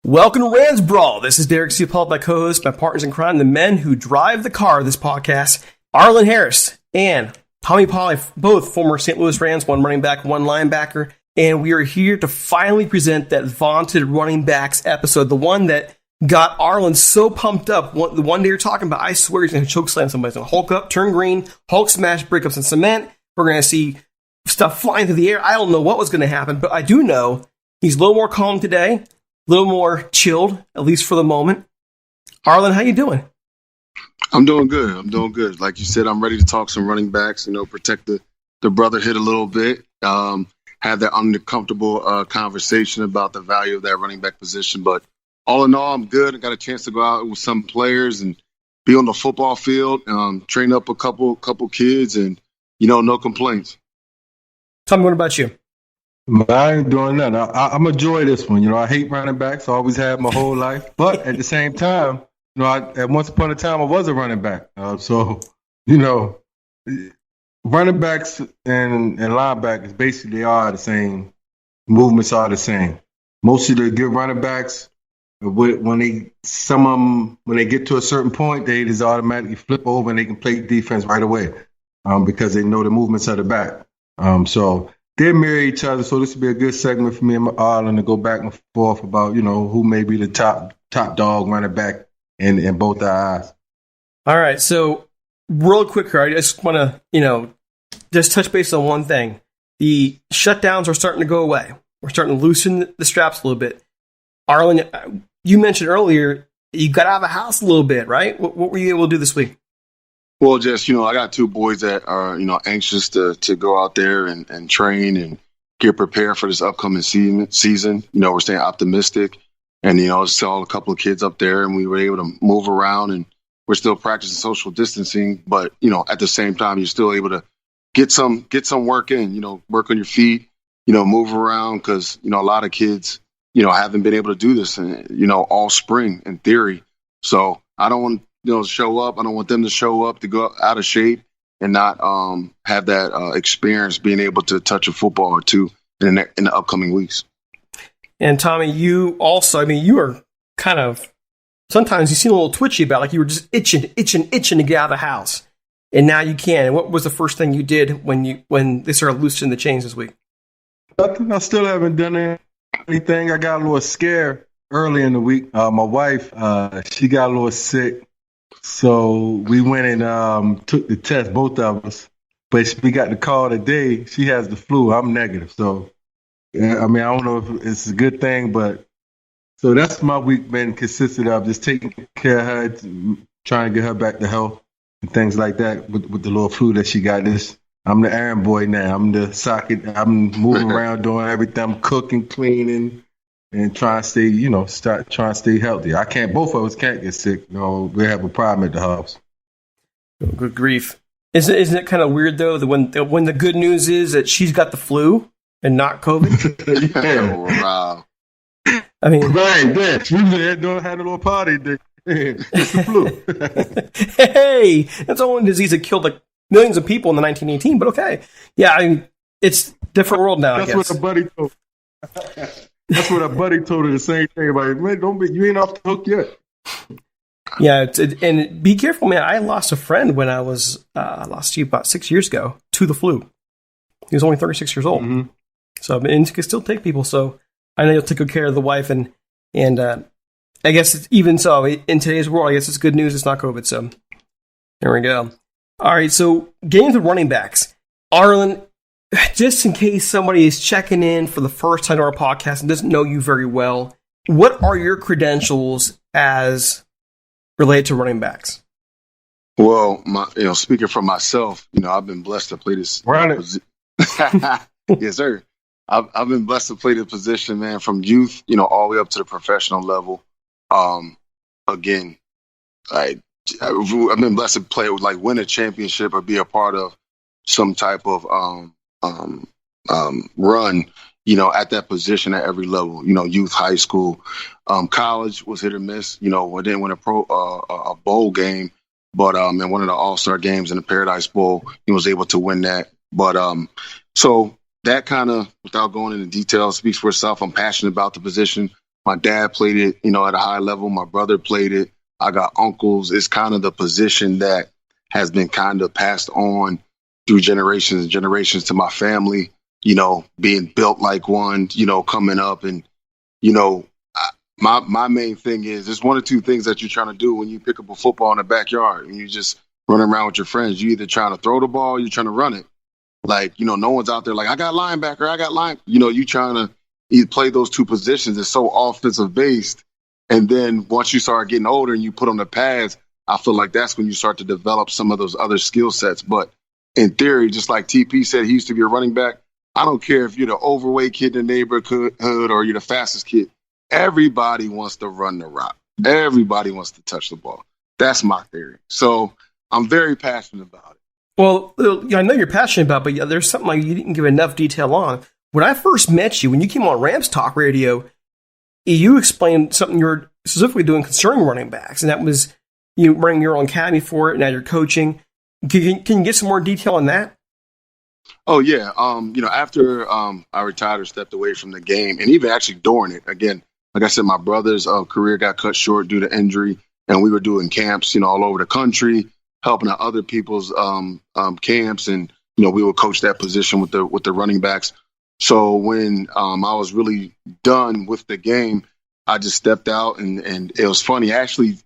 Welcome to Rams Brawl. This is Derek Ciapala, my co-host, my partners in crime, the men who drive the car of this podcast, Arlen Harris and Polley, both former St. Louis Rams, one running back, one linebacker. And we are here to finally present that vaunted running backs episode, the one that got Arlen so pumped up. The one day you're talking about, I swear he's going to choke slam somebody. He's going to Hulk up, turn green, Hulk smash, break up some cement. We're going to see stuff flying through the air. I don't know what was going to happen, but I do know he's a little more calm today. A little more chilled, at least for the moment. Arlen, how you doing? I'm doing good. Like you said, I'm ready to talk some running backs, protect the brotherhood a little bit. Have that uncomfortable conversation about the value of that running back position. But all in all, I'm good. I got a chance to go out with some players and be on the football field, train up a couple kids, and, no complaints. Tell me, what about you? I ain't doing nothing. I'm enjoy this one. I hate running backs. I always have my whole life. But at the same time, at once upon a time, I was a running back. Running backs and linebackers basically are the same. Movements are the same. Most of the good running backs, when they get to a certain point, they just automatically flip over and they can play defense right away because they know the movements of the back. So they mirror each other, so this will be a good segment for me and Arlen to go back and forth about, who may be the top dog running back in both our eyes. All right, so real quick here, I just want to, just touch base on one thing. The shutdowns are starting to go away. We're starting to loosen the straps a little bit. Arlen, you mentioned earlier you got out of the house a little bit, right? What were you able to do this week? Well, just, I got two boys that are, anxious to go out there and train and get prepared for this upcoming season. We're staying optimistic and, saw a couple of kids up there and we were able to move around and we're still practicing social distancing. But, at the same time, you're still able to get some work in, work on your feet, move around because, a lot of kids, haven't been able to do this, all spring in theory. So I don't want show up. I don't want them to show up to go out of shape and not have that experience being able to touch a football or two in the upcoming weeks. And Tommy, you also, you are kind of, sometimes you seem a little twitchy about like you were just itching to get out of the house. And now you can. And what was the first thing you did when they started loosening the chains this week? Nothing. I still haven't done anything. I got a little scared early in the week. My wife, she got a little sick. So we went and took the test, both of us. But we got the call today. She has the flu. I'm negative. So, I don't know if it's a good thing, but so that's my week been consisted of just taking care of her, trying to get her back to health and things like that with the little flu that she got. I'm the errand boy now. I'm the socket. I'm moving around doing everything. I'm cooking, cleaning. And try and stay, try and stay healthy. Both of us can't get sick. We have a problem at the house. Good grief. Isn't it kind of weird, though, that when the good news is that she's got the flu and not COVID? Yeah. Wow. Right, yes. We had a little party day. It's the flu. Hey, that's the one disease that killed like millions of people in the 1918, but okay. Yeah, it's a different world now, That's I guess. What a buddy told. That's what a buddy told her, the same thing about, man, you ain't off the hook yet. Yeah, and be careful, man. I lost a friend when I was lost you about 6 years ago to the flu. He was only 36 years old. Mm-hmm. So, and it can still take people. So I know you'll take good care of the wife, and I guess even so, in today's world, I guess it's good news. It's not COVID. So there we go. All right, so getting to running backs, Arlen. Just in case somebody is checking in for the first time to our podcast and doesn't know you very well, what are your credentials as related to running backs? Well, speaking for myself, I've been blessed to play this. Yes, sir. I've been blessed to play this position, man, from youth, all the way up to the professional level. Again, I've been blessed to play, win a championship or be a part of some type of run, at that position at every level, youth, high school, college was hit or miss, I didn't win a bowl game, but in one of the all-star games in the Paradise Bowl, he was able to win that. But so that kind of, without going into detail, speaks for itself. I'm passionate about the position. My dad played it, at a high level. My brother played it. I got uncles. It's kind of the position that has been kind of passed on through generations and generations to my family, being built like one, coming up. And, my main thing is there's one or two things that you're trying to do when you pick up a football in the backyard and you just running around with your friends. You either trying to throw the ball or you're trying to run it. Like, no one's out there like, I got linebacker, I got line. You trying to either play those two positions. It's so offensive based. And then once you start getting older and you put on the pads, I feel like that's when you start to develop some of those other skill sets. But in theory, just like TP said, he used to be a running back. I don't care if you're the overweight kid in the neighborhood or you're the fastest kid. Everybody wants to run the rock. Everybody wants to touch the ball. That's my theory. So I'm very passionate about it. Well, I know you're passionate about it, but there's something like you didn't give enough detail on. When I first met you, when you came on Rams Talk Radio, you explained something you're specifically doing concerning running backs, and that was you running your own academy for it. Now you're coaching. Can you get some more detail on that? Oh yeah. After I retired or stepped away from the game, and even actually during it, again, like I said, my brother's career got cut short due to injury, and we were doing camps, all over the country, helping out other people's camps, and we would coach that position with the running backs. So when I was really done with the game, I just stepped out, and it was funny. Actually,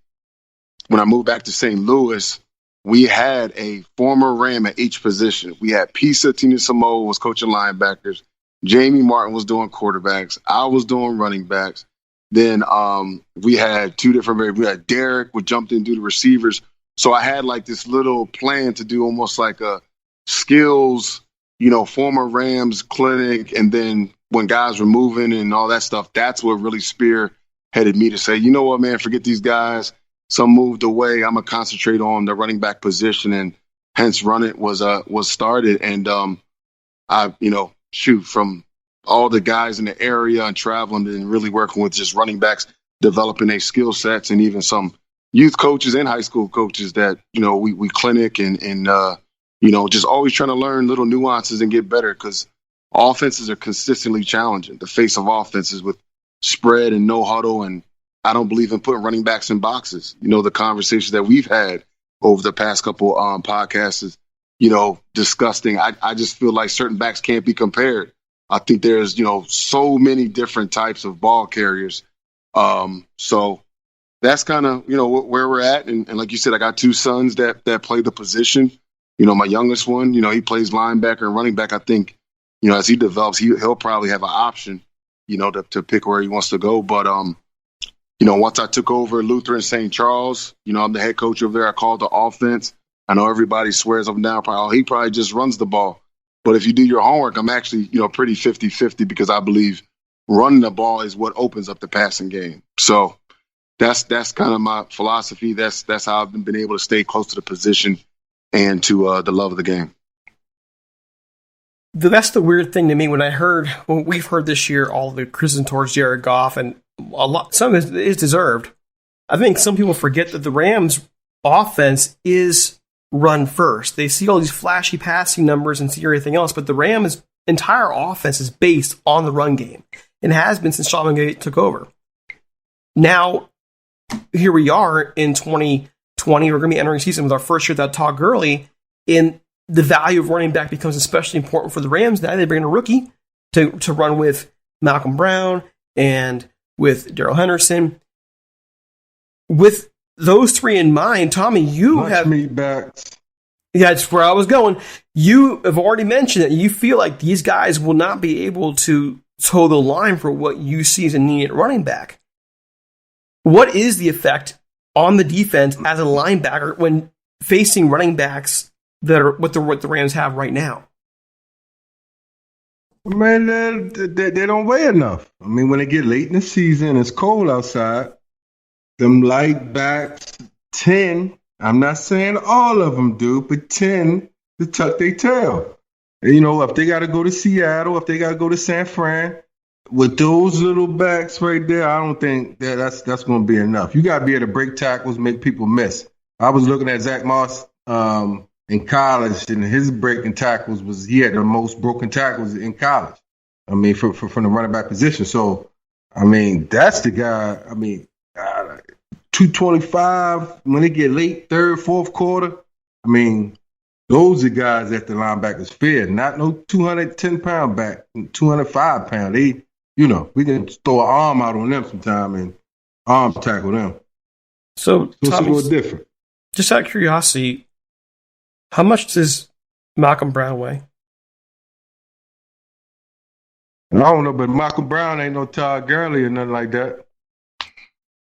when I moved back to St. Louis, we had a former Ram at each position. We had Pisa Tina Samoa was coaching linebackers. Jamie Martin was doing quarterbacks. I was doing running backs. Then we had two different. We had Derek who jumped in and do the receivers. So I had like this little plan to do almost like a skills, former Rams clinic. And then when guys were moving and all that stuff, that's what really spearheaded me to say, you know what, man, forget these guys. Some moved away. I'm gonna concentrate on the running back position, and hence Run It was started. And from all the guys in the area and traveling and really working with just running backs, developing their skill sets, and even some youth coaches and high school coaches that we clinic and just always trying to learn little nuances and get better, because offenses are consistently challenging. The face of offenses with spread and no huddle, and I don't believe in putting running backs in boxes. The conversations that we've had over the past couple podcasts is, disgusting. I just feel like certain backs can't be compared. I think there's, so many different types of ball carriers. So that's kind of, where we're at. And like you said, I got two sons that play the position. My youngest one, he plays linebacker and running back. I think, as he develops, he'll probably have an option, to pick where he wants to go. But, once I took over Lutheran St. Charles, I'm the head coach over there. I called the offense. I know everybody swears up and down, he probably just runs the ball. But if you do your homework, I'm actually, pretty 50-50, because I believe running the ball is what opens up the passing game. So that's kind of my philosophy. That's how I've been able to stay close to the position and to the love of the game. That's the weird thing to me when we've heard this year all the criticism towards Jared Goff, and some of it is deserved. I think some people forget that the Rams' offense is run first. They see all these flashy passing numbers and see everything else, but the Rams' entire offense is based on the run game and has been since Sean McVay took over. Now, here we are in 2020. We're going to be entering season with our first year without Todd Gurley, and the value of running back becomes especially important for the Rams. Now they bring in a rookie to run with Malcolm Brown and with Darrell Henderson. With those three in mind, Tommy, you have meatbacks. Yeah, that's where I was going. You have already mentioned that you feel like these guys will not be able to toe the line for what you see as a needed running back. What is the effect on the defense as a linebacker when facing running backs that are what the Rams have right now? Man, they don't weigh enough. I mean, when they get late in the season, it's cold outside, them light backs tend, I'm not saying all of them do, but tend to tuck their tail. And, if they got to go to Seattle, if they got to go to San Fran, with those little backs right there, I don't think that's going to be enough. You got to be able to break tackles, make people miss. I was looking at Zach Moss in college, and his breaking tackles he had the most broken tackles in college. I mean, from the running back position. So I mean, that's the guy. I mean, 225 when they get late, third, fourth quarter. I mean, those are guys that the linebackers fear, not no 210-pound back, 205-pound. They, we can throw an arm out on them sometime and arm tackle them. So it's a Tommy, little different. Just out of curiosity, how much does Malcolm Brown weigh? I don't know, but Malcolm Brown ain't no Todd Gurley or nothing like that.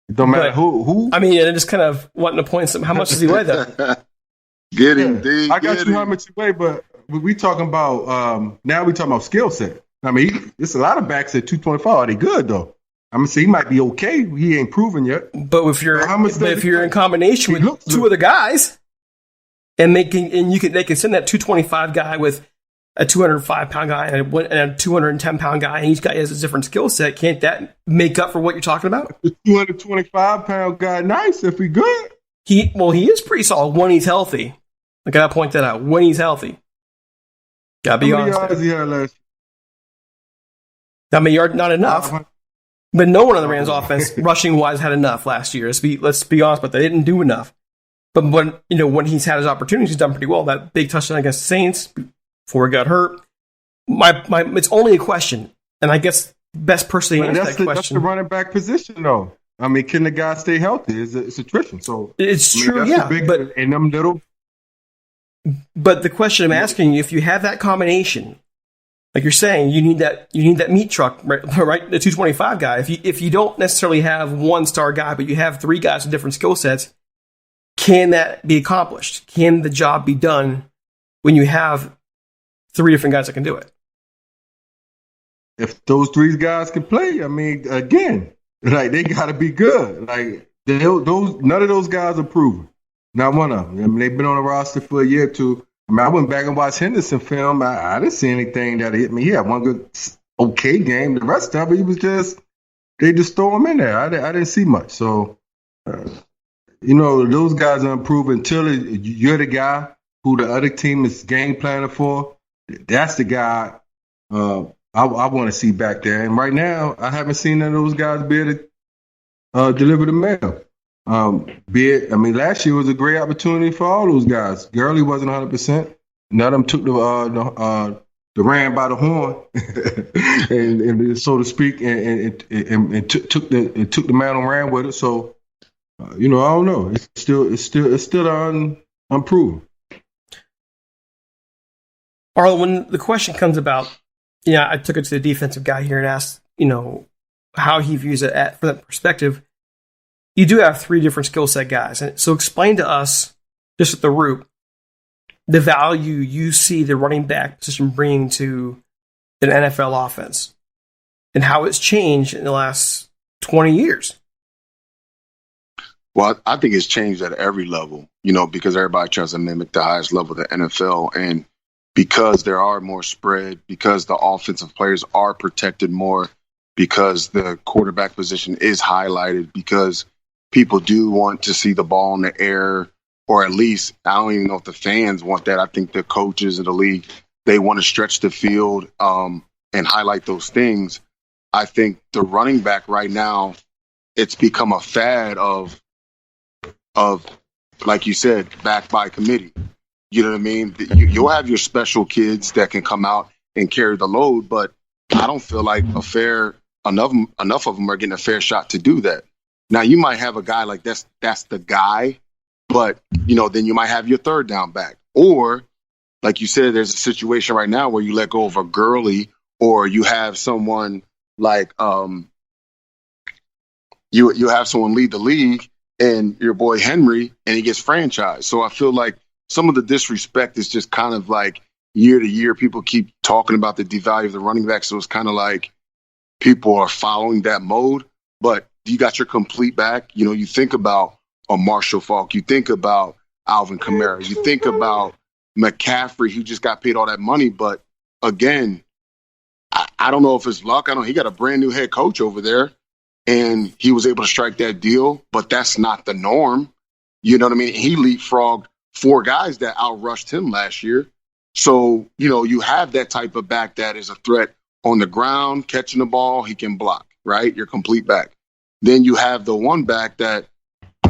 It don't matter who. I mean, I just kind of wanting to point some. How much does he weigh, though? Get him, D. I got you how much he weigh, but we talking about now. We talking about skill set. I mean, it's a lot of backs at 225. Are they good though? I'm gonna say he might be okay. He ain't proven yet. But if you're in combination with two other guys, and they can send that 225 guy with a 205-pound guy and a 210-pound guy, and each guy has a different skill set. Can't that make up for what you're talking about? The 225-pound guy, nice if he good. He is pretty solid when he's healthy. I gotta point that out. When he's healthy, gotta be honest. How many yards he had last year? I mean, not enough. But no one on the Rams offense, rushing wise, had enough last year. Let's be honest, but they didn't do enough. But when he's had his opportunities, he's done pretty well. That big touchdown against the Saints before he got hurt. It's only a question, and I guess best person to answer that question. That's the running back position, though. I mean, can the guy stay healthy? It's attrition. So it's true, yeah. But in them little. But the question I'm asking you, if you have that combination, like you're saying, you need that meat truck, right? The 225 guy. If you don't necessarily have one star guy, but you have three guys with different skill sets, can that be accomplished? Can the job be done when you have three different guys that can do it? If those three guys can play, I mean, again, like they got to be good. Like none of those guys are proven. Not one of them. I mean, they've been on the roster for a year or two. I mean, I went back and watched Henderson film. I didn't see anything that hit me. He had one good, okay game. The rest of it, they just throw him in there. I didn't see much. So, those guys are unproven until you're the guy who the other team is game planning for. That's the guy I want to see back there. And right now, I haven't seen none of those guys be able to deliver the mail. Last year was a great opportunity for all those guys. Gurley wasn't 100%. None of them took the ram by the horn, and so to speak, and took the man and ran with it. So, I don't know. It's still unproven. Arlen, when the question comes about, I took it to the defensive guy here and asked, how he views it from that perspective. You do have three different skill set guys. And so explain to us, just at the root, the value you see the running back position bringing to an NFL offense and how it's changed in the last 20 years. Well, I think it's changed at every level, because everybody tries to mimic the highest level of the NFL. And because there are more spread, because the offensive players are protected more, because the quarterback position is highlighted, because people do want to see the ball in the air, or at least, I don't even know if the fans want that. I think the coaches in the league, they want to stretch the field and highlight those things. I think the running back right now, it's become a fad of like you said, backed by committee. You know what I mean? You'll have your special kids that can come out and carry the load, but I don't feel like enough of them are getting a fair shot to do that. Now, you might have a guy like that's the guy, but, then you might have your third down back. Or, like you said, there's a situation right now where you let go of a Gurley, or you have someone like you have someone lead the league and your boy Henry, and he gets franchised. So I feel like some of the disrespect is just kind of like year to year. People keep talking about the devalue of the running back, so it's kind of like people are following that mode. But you got your complete back. You think about a Marshall Faulk. You think about Alvin Kamara. You think about McCaffrey, who just got paid all that money. But again, I don't know if it's luck. He got a brand new head coach over there, and he was able to strike that deal. But that's not the norm. You know what I mean? He leapfrogged 4 guys that outrushed him last year. So, you have that type of back that is a threat on the ground, catching the ball, he can block. right? Your complete back. Then you have the one back that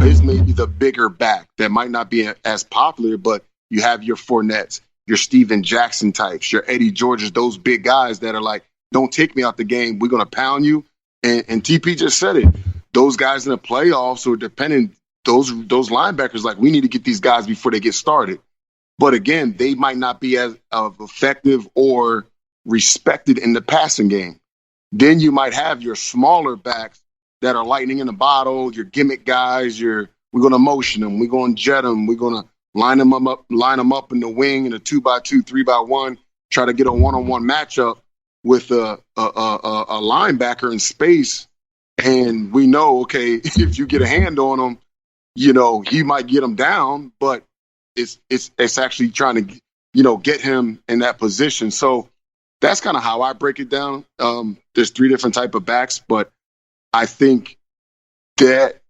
is maybe the bigger back that might not be as popular, but you have your Fournettes, your Steven Jackson types, your Eddie Georges, those big guys that are like, don't take me out the game. We're going to pound you. And TP just said it. Those guys in the playoffs are dependent, those linebackers, like, we need to get these guys before they get started. But again, they might not be as effective or respected in the passing game. Then you might have your smaller backs that are lightning in the bottle, your gimmick guys, we're going to motion them, we're going to jet them, we're going to line them up in the wing in a 2x2, 3x1, try to get a one-on-one matchup with a linebacker in space. And we know, okay, if you get a hand on him, he might get him down, but it's actually trying to, get him in that position. So that's kind of how I break it down. There's 3 different type of backs, but I think that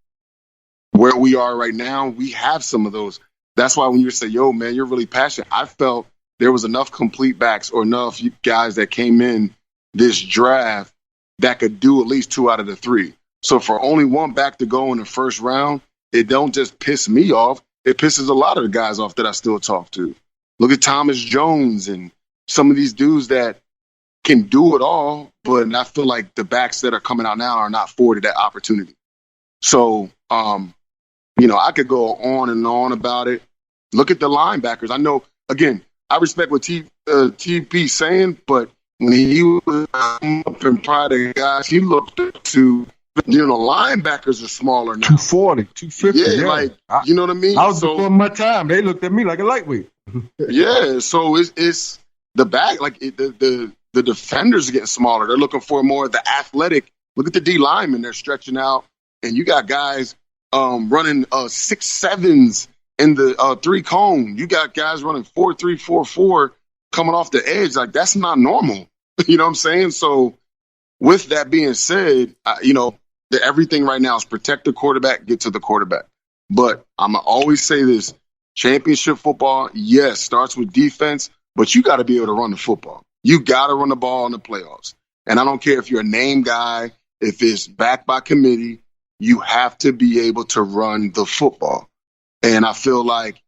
where we are right now, we have some of those. That's why when you say, yo, man, you're really passionate, I felt there was enough complete backs or enough guys that came in this draft that could do at least 2 out of the 3. So for only one back to go in the first round, it don't just piss me off. It pisses a lot of the guys off that I still talk to. Look at Thomas Jones and some of these dudes that can do it all, but I feel like the backs that are coming out now are not afforded that opportunity. So, I could go on and on about it. Look at the linebackers. I know, again, I respect what TP saying, but when he was up in private guys, he looked to, linebackers are smaller now. 240, 250. Yeah, like, you know what I mean? I was before my time. They looked at me like a lightweight. Yeah, so it's the back, like the defenders are getting smaller. They're looking for more of the athletic. Look at the D linemen. They're stretching out. And you got guys running 6.7s in the 3 cone. You got guys running 4.3, 4.4 coming off the edge. Like, that's not normal. You know what I'm saying? So with that being said, everything right now is protect the quarterback, get to the quarterback. But I'm going to always say this. Championship football, yes, starts with defense, but you got to be able to run the football. You got to run the ball in the playoffs. And I don't care if you're a name guy, if it's backed by committee, you have to be able to run the football. And I feel like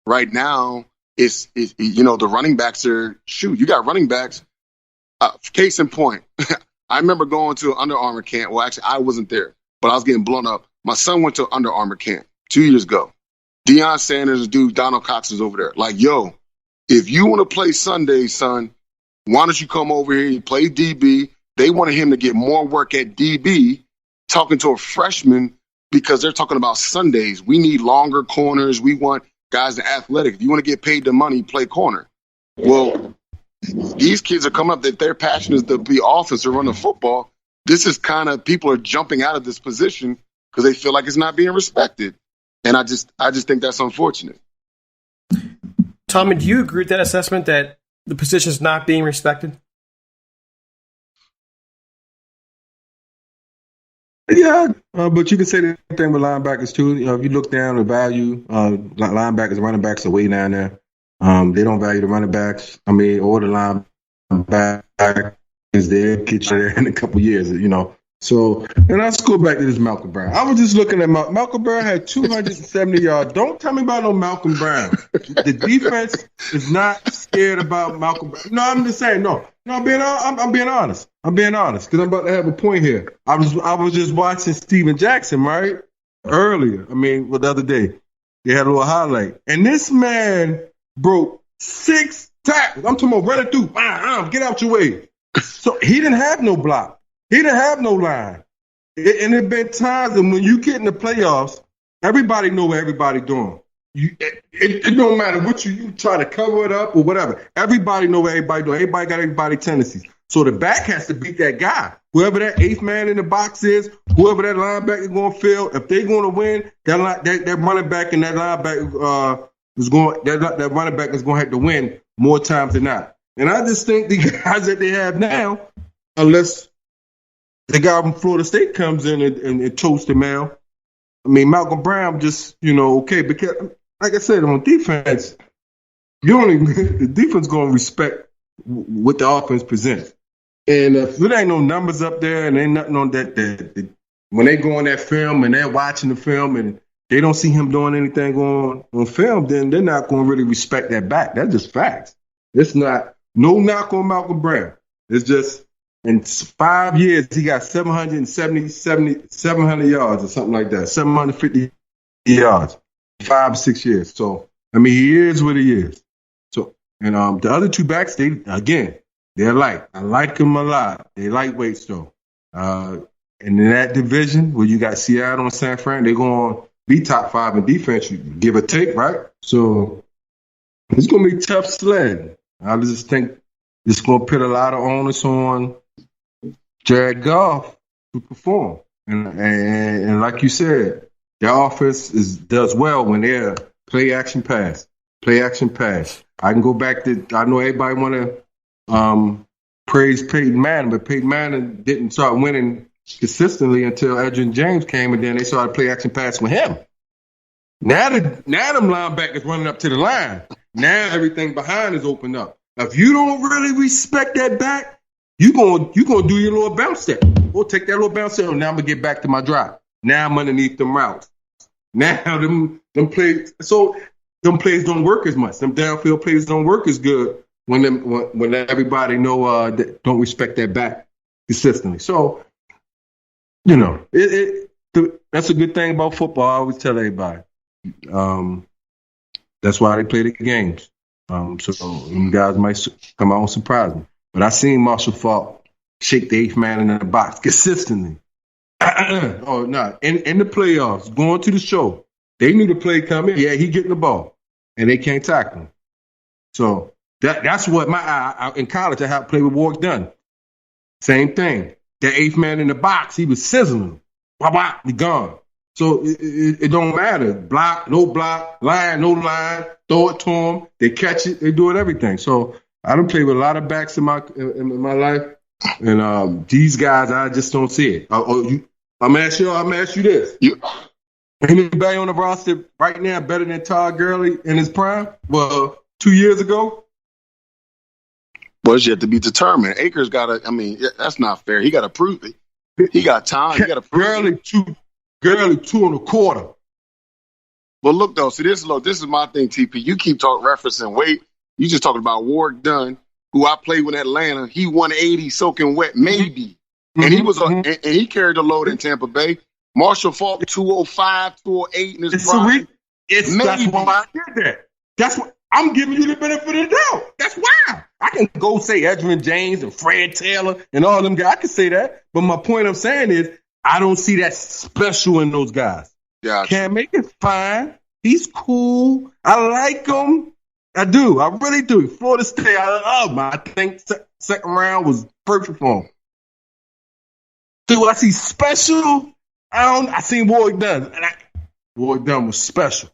right now, it's the running backs are, you got running backs. Case in point, I remember going to an Under Armour camp. Well, actually, I wasn't there, but I was getting blown up. My son went to an Under Armour camp 2 years ago. Deion Sanders, dude, Donald Cox is over there. Like, yo, if you want to play Sunday, son, why don't you come over here and play DB? They wanted him to get more work at DB, talking to a freshman, because they're talking about Sundays. We need longer corners. We want guys that are athletic. If you want to get paid the money, play corner. Well, these kids are coming up that their passion is to be offense or run the football. This is kind of, people are jumping out of this position because they feel like it's not being respected. And I just think that's unfortunate. Tommy, do you agree with that assessment that the position is not being respected? Yeah, but you can say the same thing with linebackers too. If you look down the value, linebackers, running backs are way down there. They don't value the running backs. Or the linebackers. They'll get you there in a couple years, So, and let's go back to this Malcolm Brown. I was just looking at Malcolm Brown had 270 yards. Don't tell me about no Malcolm Brown. The defense is not scared about Malcolm Brown. No, I'm just saying, no. No, I'm being honest. I'm being honest because I'm about to have a point here. I was just watching Steven Jackson, right? Earlier. The other day. They had a little highlight. And this man broke 6 tackles. I'm talking about running through. Get out your way. So he didn't have no block. He didn't have no line. And there have been times when you get in the playoffs, everybody know what everybody doing. It don't matter what you try to cover it up or whatever. Everybody know what everybody doing. Everybody got everybody's tendencies. So the back has to beat that guy. Whoever that 8th man in the box is, whoever that linebacker is going to field, if they're going to win, that running back and that linebacker that running back is going to have to win more times than not. And I just think the guys that they have now, unless the guy from Florida State comes in and toasts him out. Malcolm Brown just, okay, because like I said, on defense, the defense going to respect what the offense presents. And if it ain't no numbers up there and ain't nothing on that when they go on that film and they're watching the film and they don't see him doing anything on film, then they're not going to really respect that back. That's just facts. It's not no knock on Malcolm Brown. It's just in 5 years he got 700 yards or something like that, 750 yards, 5 or 6 years. So I mean, he is what he is. So and the other two backs, they're light. I like them a lot. They lightweights though. And in that division where you got Seattle and San Fran, they're going to be top 5 in defense, give or take, right? So it's going to be tough sledding. I just think it's going to put a lot of onus on Jared Goff to perform. And like you said, their offense does well when they're play action pass. I can go back to, I know everybody want to praise Peyton Manning, but Peyton Manning didn't start winning consistently until Edgerrin James came, and then they started play action pass with him. Now them linebackers running up to the line. Now everything behind is opened up. If you don't really respect that back, you gonna do your little bounce step. We'll take that little bounce step. Now I'm gonna get back to my drive. Now I'm underneath them routes. Now them plays don't work as much. Them downfield plays don't work as good when everybody know that don't respect that back consistently. So you know that's a good thing about football. I always tell everybody. That's why they play the games. So them guys might come out and surprise me. But I seen Marshall Faulk shake the 8th man in the box consistently. Oh, no. In the playoffs, going to the show, they knew the play coming. Yeah, he getting the ball. And they can't tackle him. So that's what in college, I had to play with Warwick Dunn. Same thing. The 8th man in the box, he was sizzling. Wah, he gone. So it don't matter. Block, no block, line, no line, throw it to them. They catch it. They do it everything. So I done played with a lot of backs in my life. And these guys, I just don't see it. I'm gonna ask you this. Anybody on the roster right now better than Todd Gurley in his prime? Well, 2 years ago? Well, it's yet to be determined. Akers that's not fair. He got to prove it. He got time. He got to prove it. Gurley 2.25. Well, look, though. See, this is my thing, TP. You keep referencing weight. You just talking about Warwick Dunn, who I played with Atlanta. He 180 soaking wet, maybe. Mm-hmm. And he was and he carried the load in Tampa Bay. Marshall Faulk 205, 208 in his prime. That's why I did that. That's what I'm giving you the benefit of the doubt. That's why. I can go say Edgerrin James and Fred Taylor and all them guys. I can say that. But my point I'm saying is I don't see that special in those guys. Yeah, Cam Akers fine. He's cool. I like him. I do. I really do. Florida State, I think second round was perfect for him. Do I see special? I seen Warwick Dunn. And Warwick Dunn was special.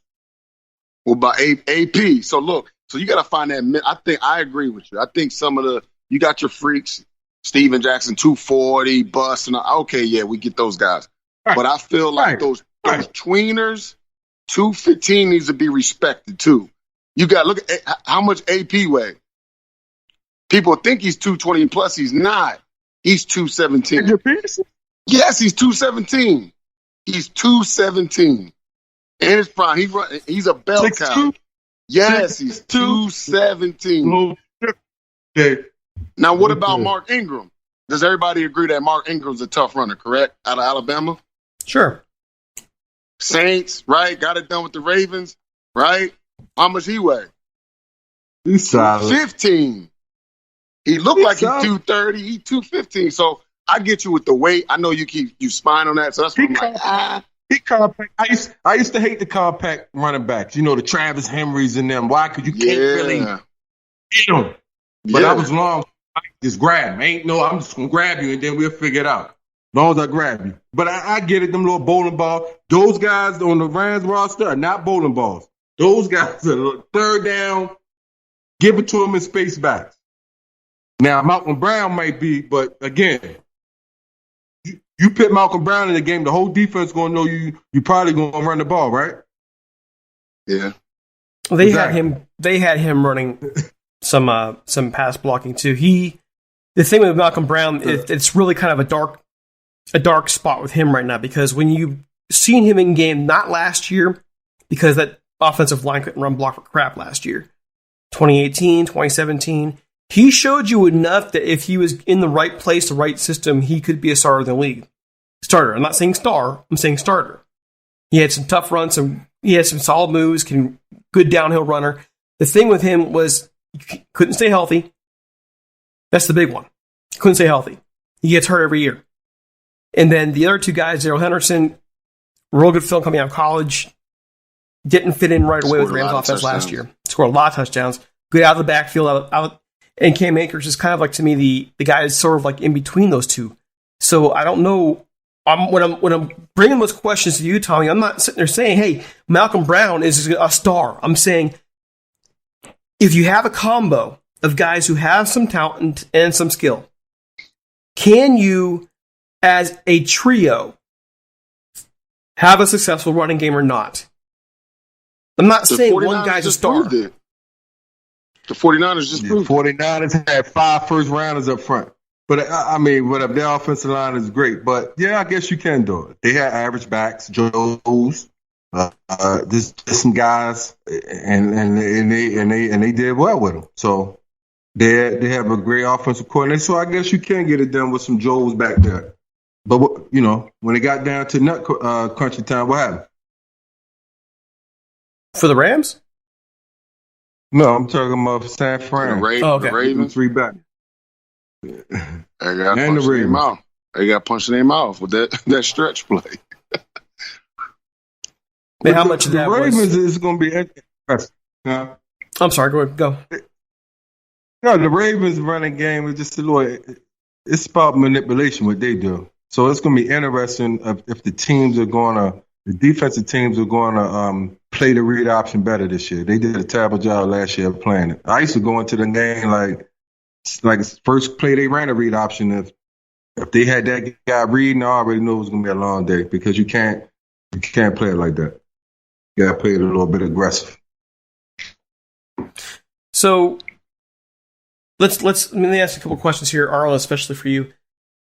Well, by AP. So look, you got to find that. I think I agree with you. I think you got your freaks, Steven Jackson, 240, Bust, and okay, yeah, we get those guys. Right. But I feel like those tweeners, 215 needs to be respected too. You got to look at how much AP weigh. People think he's 220 plus. He's not. He's 217. Yes, he's 217. He's 217. In his prime, he's a bell cow. Yes, he's 217. Okay. Now, what about Mark Ingram? Does everybody agree that Mark Ingram's a tough runner, correct? Out of Alabama? Sure. Saints, right? Got it done with the Ravens, right? How much he weigh? He's solid. 15. He looked like he's 230. He's 215. So I get you with the weight. I know you spine on that. So that's what I'm like, He compact. I used to hate the compact running backs. You know, the Travis Henrys and them. Why? Because you can't really get them. But I was long. I just grab him. I'm just going to grab you and then we'll figure it out. As long as I grab you. But I get it, them little bowling balls. Those guys on the Rams roster are not bowling balls. Those guys are third down, give it to them in space backs. Now, Malcolm Brown might be, but again, you put Malcolm Brown in the game, the whole defense going to know you probably going to run the ball, right? Yeah. Well, they had him running some pass blocking too. the thing with Malcolm Brown, it's really kind of a dark spot with him right now, because when you've seen him in game, not last year, because that offensive line couldn't run block for crap last year, 2018, 2017, he showed you enough that if he was in the right place, the right system, he could be a starter in the league. Starter. I'm not saying star. I'm saying starter. He had some tough runs. He had some solid moves. Good downhill runner. The thing with him was he couldn't stay healthy. That's the big one. Couldn't stay healthy. He gets hurt every year. And then the other two guys, Darrell Henderson, real good film coming out of college, didn't fit in right away with Rams offense last year. Scored a lot of touchdowns. Good out of the backfield. And Cam Akers is kind of like, to me, the guy is sort of like in between those two. So I don't know. When I'm bringing those questions to you, Tommy, I'm not sitting there saying, hey, Malcolm Brown is a star. I'm saying if you have a combo of guys who have some talent and some skill, can you, as a trio, have a successful running game or not? I'm not saying one guy's a star. The 49ers just proved it. 49ers had 5 first rounders up front. But, I mean, whatever, their offensive line is great. But, yeah, I guess you can do it. They had average backs, Joes, there's some guys, and they did well with them. So they have a great offensive coordinator. So I guess you can get it done with some Joes back there. But, when it got down to nut country time, what happened? For the Rams? No, I'm talking about San Fran. The Ravens. 3 back. They got punched in their mouth. They got punched in their mouth with that stretch play. Man, how much of that the Ravens was... is going to be interesting. I'm sorry, go ahead. Go. No, the Ravens running game is just a little... It's about manipulation, what they do. So it's going to be interesting if the teams are going to... The defensive teams are going to play the read option better this year. They did a terrible job last year of playing it. I used to go into the game like first play they ran a read option. If they had that guy reading, I already knew it was going to be a long day, because you can't play it like that. You got to play it a little bit aggressive. So let me ask you a couple questions here, Arlen, especially for you.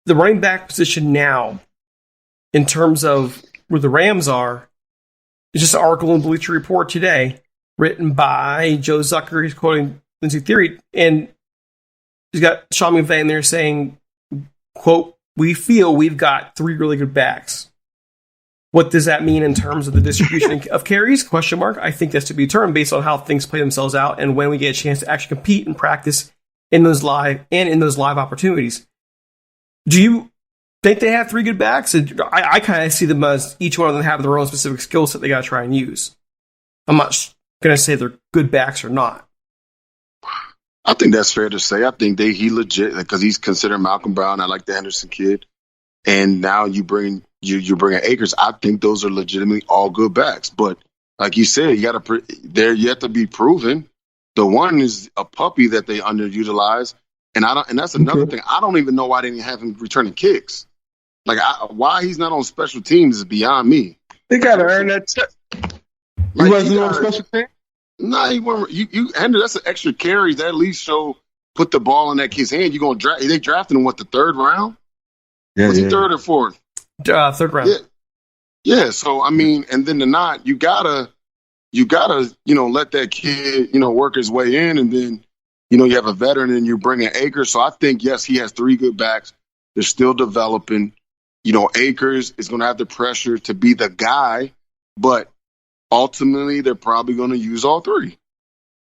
The running back position now, in terms of where the Rams are, is just an article in Bleacher Report today, written by Joe Zucker. He's quoting Lindsey Theory, and he's got Sean McVay in there saying, quote, "We feel we've got 3 really good backs." What does that mean in terms of the distribution of carries? Question mark. I think that's to be determined based on how things play themselves out and when we get a chance to actually compete and practice in those live opportunities. Do you think they have 3 good backs? I kind of see them as each one of them have their own specific skill set they got to try and use. I'm not going to say they're good backs or not. I think that's fair to say. I think he legit, because he's considered Malcolm Brown. I like the Henderson kid, and now you bring Akers. I think those are legitimately all good backs. But like you said, you they're yet to be proven. The one is a puppy that they underutilize, and that's another thing. I don't even know why they didn't have him returning kicks. Like why he's not on special teams is beyond me. They got to earn that check. He wasn't on special teams. Nah, he weren't. Andrew, that's an extra carry. That at least put the ball in that kid's hand. You gonna draft? They drafted him the 3rd round? Yeah, was he 3rd or 4th? 3rd round. Yeah. So I mean, and then you gotta let that kid work his way in, and then you have a veteran and you bring in Akers. So I think yes, he has 3 good backs. They're still developing. Akers is gonna have the pressure to be the guy, but ultimately, they're probably going to use all 3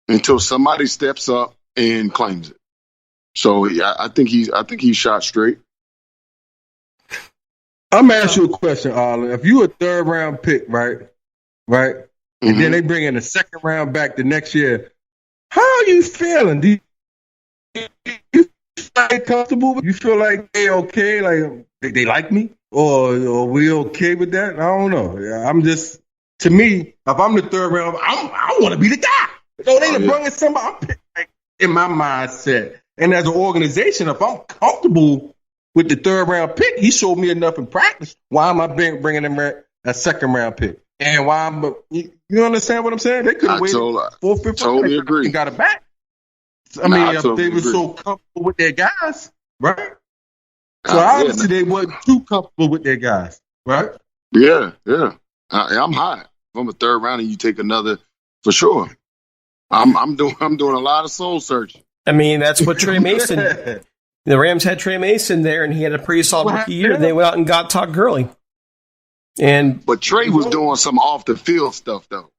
until somebody steps up and claims it. So, yeah, I think he's shot straight. I'm gonna ask you a question, Arlen. If you a 3rd round pick, right, and then they bring in a 2nd round back the next year, how are you feeling? Do you feel comfortable? You feel like they okay? Like they like me, or are we okay with that? I don't know. I'm just. To me, if I'm the 3rd round, I want to be the guy. So they bringing somebody in my mindset. And as an organization, if I'm comfortable with the 3rd round pick, he showed me enough in practice. Why am I bringing him a 2nd round pick? And why you understand what I'm saying? They could have waited 4th, 5th, totally agree. And got it back. I mean, if they were so comfortable with their guys, right? So obviously they weren't too comfortable with their guys, right? Yeah. I'm hot. If I'm a third round and you take another, for sure. I'm doing a lot of soul searching. I mean, that's what Trey Mason. The Rams had Trey Mason there, and he had a pretty solid rookie year. They went out and got Todd Gurley. But Trey was doing some off the field stuff though.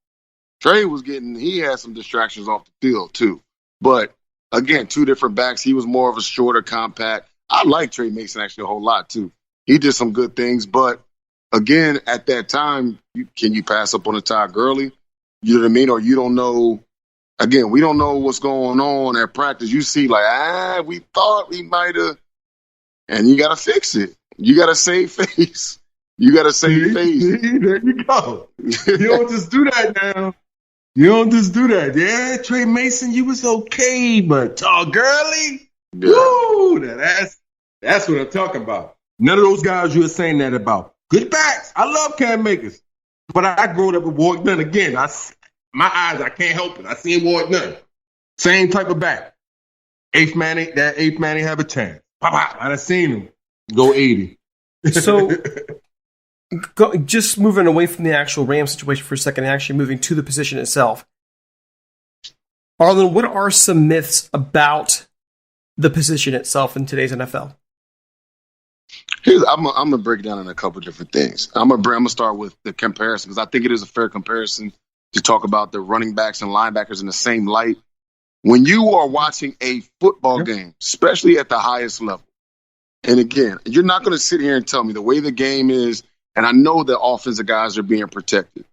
Trey was he had some distractions off the field too. But again, two different backs. He was more of a shorter, compact. I like Trey Mason actually a whole lot too. He did some good things, but again, at that time, can you pass up on a Todd Gurley? You know what I mean? Or you don't know. Again, we don't know what's going on at practice. You see, like, we thought we might have, and you got to fix it. You got to save face. You got to save face. There you go. You don't just do that now. You don't just do that. Yeah, Trey Mason, you was okay, but Todd Gurley, woo, that's what I'm talking about. None of those guys you were saying that about. Good backs. I love Cam Makers. But I grew up with Ward Nunn again. My eyes, I can't help it. I seen Ward Nunn. Same type of back. Eighth man ain't have a chance. I done seen him go 80. So, just moving away from the actual Rams situation for a second, and actually moving to the position itself. Arlen, what are some myths about the position itself in today's NFL? I'm going to break it down in a couple different things. I'm going to start with the comparison because I think it is a fair comparison to talk about the running backs and linebackers in the same light. When you are watching a football game, especially at the highest level, and again, you're not going to sit here and tell me the way the game is, and I know that offensive guys are being protected.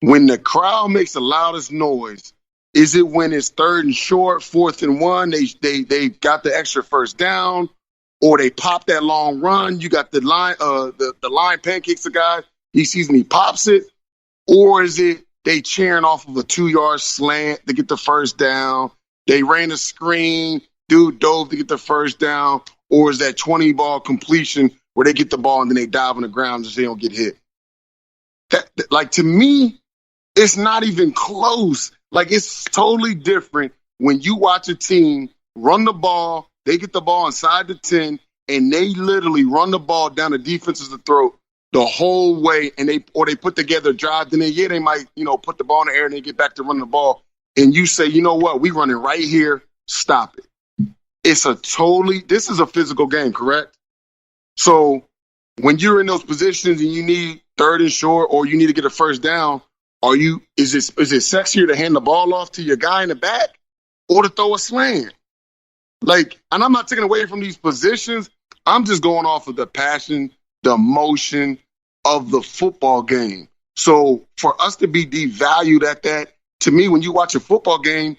When the crowd makes the loudest noise, is it when it's 3rd and short, 4th and 1, they got the extra first down, or they pop that long run? You got the line pancakes the guy, he sees and he pops it, or is it they cheering off of a 2-yard slant to get the first down? They ran a screen, dude dove to get the first down, or is that 20-ball completion where they get the ball and then they dive on the ground just so they don't get hit? Like, to me, it's not even close. Like, it's totally different when you watch a team run the ball, they get the ball inside the 10, and they literally run the ball down the defense's throat the whole way, and they put together a drive, then they might, put the ball in the air and they get back to running the ball. And you say, you know what, we running right here, stop it. This is a physical game, correct? So when you're in those positions and you need 3rd and short or you need to get a first down, is it sexier to hand the ball off to your guy in the back or to throw a slant? Like, and I'm not taking away from these positions. I'm just going off of the passion, the emotion of the football game. So for us to be devalued at that, to me, when you watch a football game,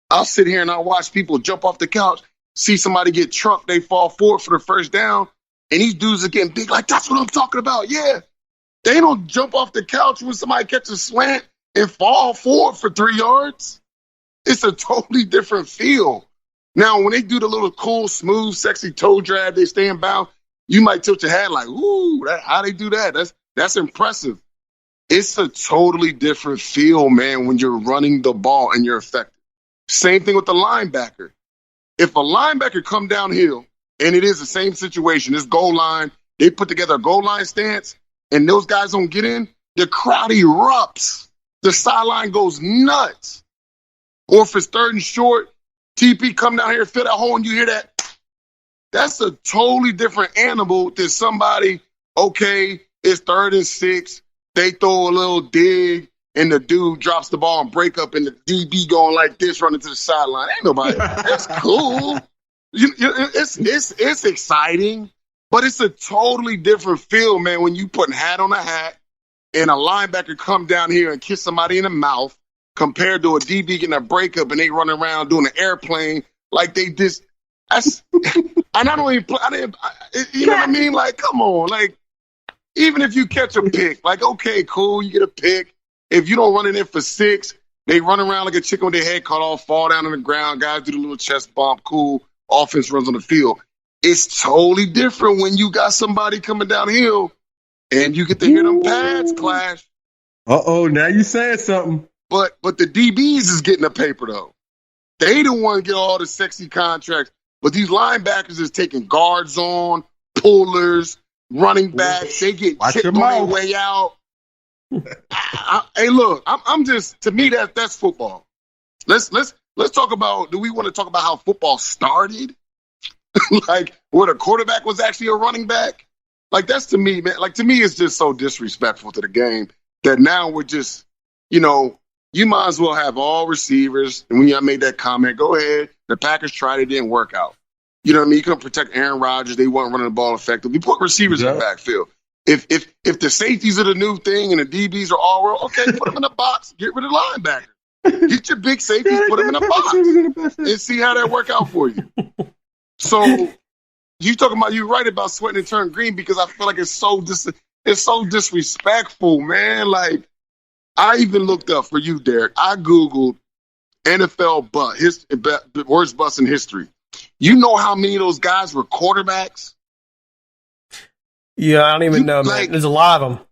I'll sit here and I'll watch people jump off the couch, see somebody get trucked, they fall forward for the first down, and these dudes are getting big. Like, that's what I'm talking about. Yeah. They don't jump off the couch when somebody catches a slant and fall forward for 3 yards. It's a totally different feel. Now, when they do the little cool, smooth, sexy toe drag, they stay in bounds, you might tilt your head like, ooh, how they do that? That's impressive. It's a totally different feel, man, when you're running the ball and you're effective. Same thing with the linebacker. If a linebacker come downhill, and it is the same situation, this goal line, they put together a goal line stance, and those guys don't get in, the crowd erupts. The sideline goes nuts. Or if it's 3rd and short, TP come down here, fill that hole, and you hear that. That's a totally different animal than somebody, okay, it's 3rd and 6, they throw a little dig, and the dude drops the ball and break up, and the DB going like this, running to the sideline. Ain't nobody. That's cool. It's exciting, but it's a totally different feel, man, when you put hat on a hat and a linebacker come down here and kiss somebody in the mouth compared to a DB getting a breakup and they run around doing an airplane like they just. That's, and I don't even play. You know what I mean? Like, come on. Like, even if you catch a pick, like, okay, cool, you get a pick. If you don't run it in for 6, they run around like a chicken with their head cut off, fall down on the ground, guys do the little chest bump, cool, offense runs on the field. It's totally different when you got somebody coming downhill and you get to hear them pads clash. Uh-oh, now you saying something. But the DBs is getting the paper, though. They the one get all the sexy contracts. But these linebackers is taking guards on, pullers, running backs. They get chipped on their way out. Hey, look, I'm just, to me, that's football. Let's talk about, do we want to talk about how football started? Like, where the quarterback was actually a running back? Like, that's to me, man. Like, to me, it's just so disrespectful to the game that now we're just, you might as well have all receivers. And when I made that comment, go ahead. The Packers tried it, didn't work out. You know what I mean? You couldn't protect Aaron Rodgers. They weren't running the ball effectively. Put receivers in the backfield. If the safeties are the new thing and the DBs are all world, okay, put them in the box. Get rid of the linebacker. Get your big safeties, put them in the box, and see how that work out for you. So you're right about sweating and turn green, because I feel like it's so disrespectful, man. Like, I even looked up for you, Derek. I Googled NFL worst busts in history. You know how many of those guys were quarterbacks? Yeah, I don't even know, man. Like, there's a lot of them.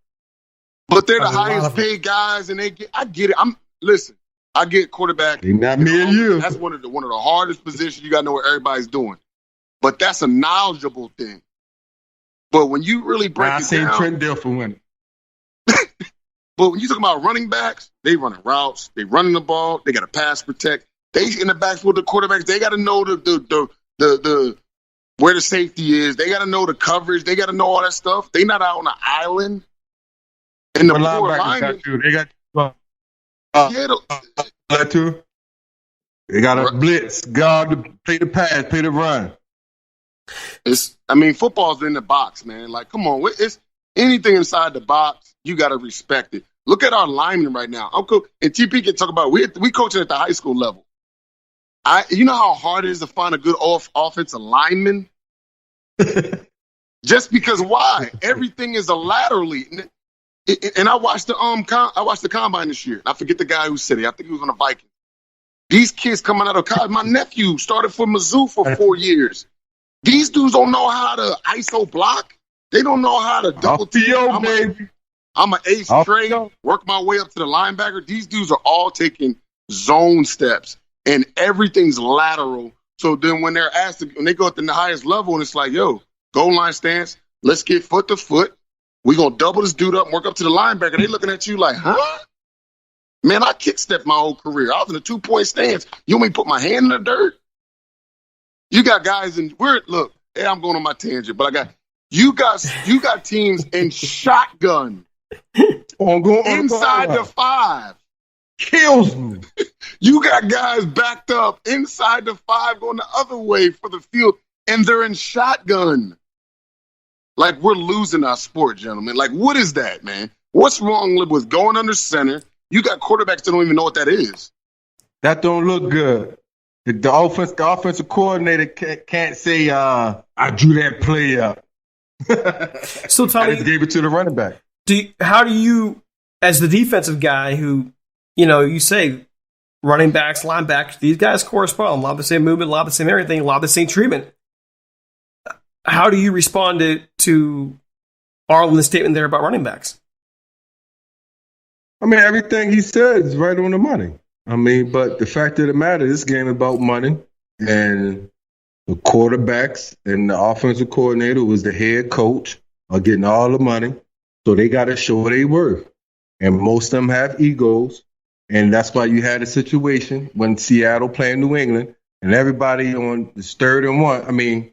But they're the highest paid guys, and I get it. I get quarterback. Not me and you. That's one of the hardest positions. You got to know what everybody's doing. But that's a knowledgeable thing. But when you really break it down. I seen Trent Dilfer win. But when you talk about running backs, they running routes, they running the ball, they got to pass protect. They in the backfield, the quarterbacks, they got to know the where the safety is. They got to know the coverage. They got to know all that stuff. They not out on an island. And the linebackers they got too. They got a blitz, guard to play the pass, play the run. Football's in the box, man. Like, come on, it's anything inside the box. You got to respect it. Look at our linemen right now. Uncle and TP can talk about. We coaching at the high school level. You know how hard it is to find a good offensive lineman? Just because why? Everything is a laterally. And I watched the combine this year. I forget the guy who said it. I think he was on the Vikings. These kids coming out of college. My nephew started for Mizzou for 4 years. These dudes don't know how to ISO block. They don't know how to double team. I'm an ace straight, work my way up to the linebacker. These dudes are all taking zone steps, and everything's lateral. So then when they're asked, when they go at the highest level, and it's like, yo, goal line stance, let's get foot to foot. We're going to double this dude up and work up to the linebacker. They looking at you like, huh? Man, I kick-stepped my whole career. I was in a 2-point stance. You want me to put my hand in the dirt? You got guys in look, hey, I'm going on my tangent, but you got teams in shotgun inside the 5. Kills me. You got guys backed up inside the 5 going the other way for the field, and they're in shotgun. Like, we're losing our sport, gentlemen. Like, what is that, man? What's wrong with going under center? You got quarterbacks that don't even know what that is. That don't look good. The offensive coordinator can't say, I drew that play up. So tell me, gave it to the running back. How do you, as the defensive guy who, you say running backs, linebackers, these guys correspond. A lot of the same movement, a lot of the same everything, a lot of the same treatment. How do you respond to Arlen's statement there about running backs? Everything he said is right on the money. But the fact of the matter, this game is about money, and the quarterbacks and the offensive coordinator, who was the head coach, are getting all the money, so they got to show their worth. And most of them have egos, and that's why you had a situation when Seattle playing New England, and everybody on this 3rd and 1.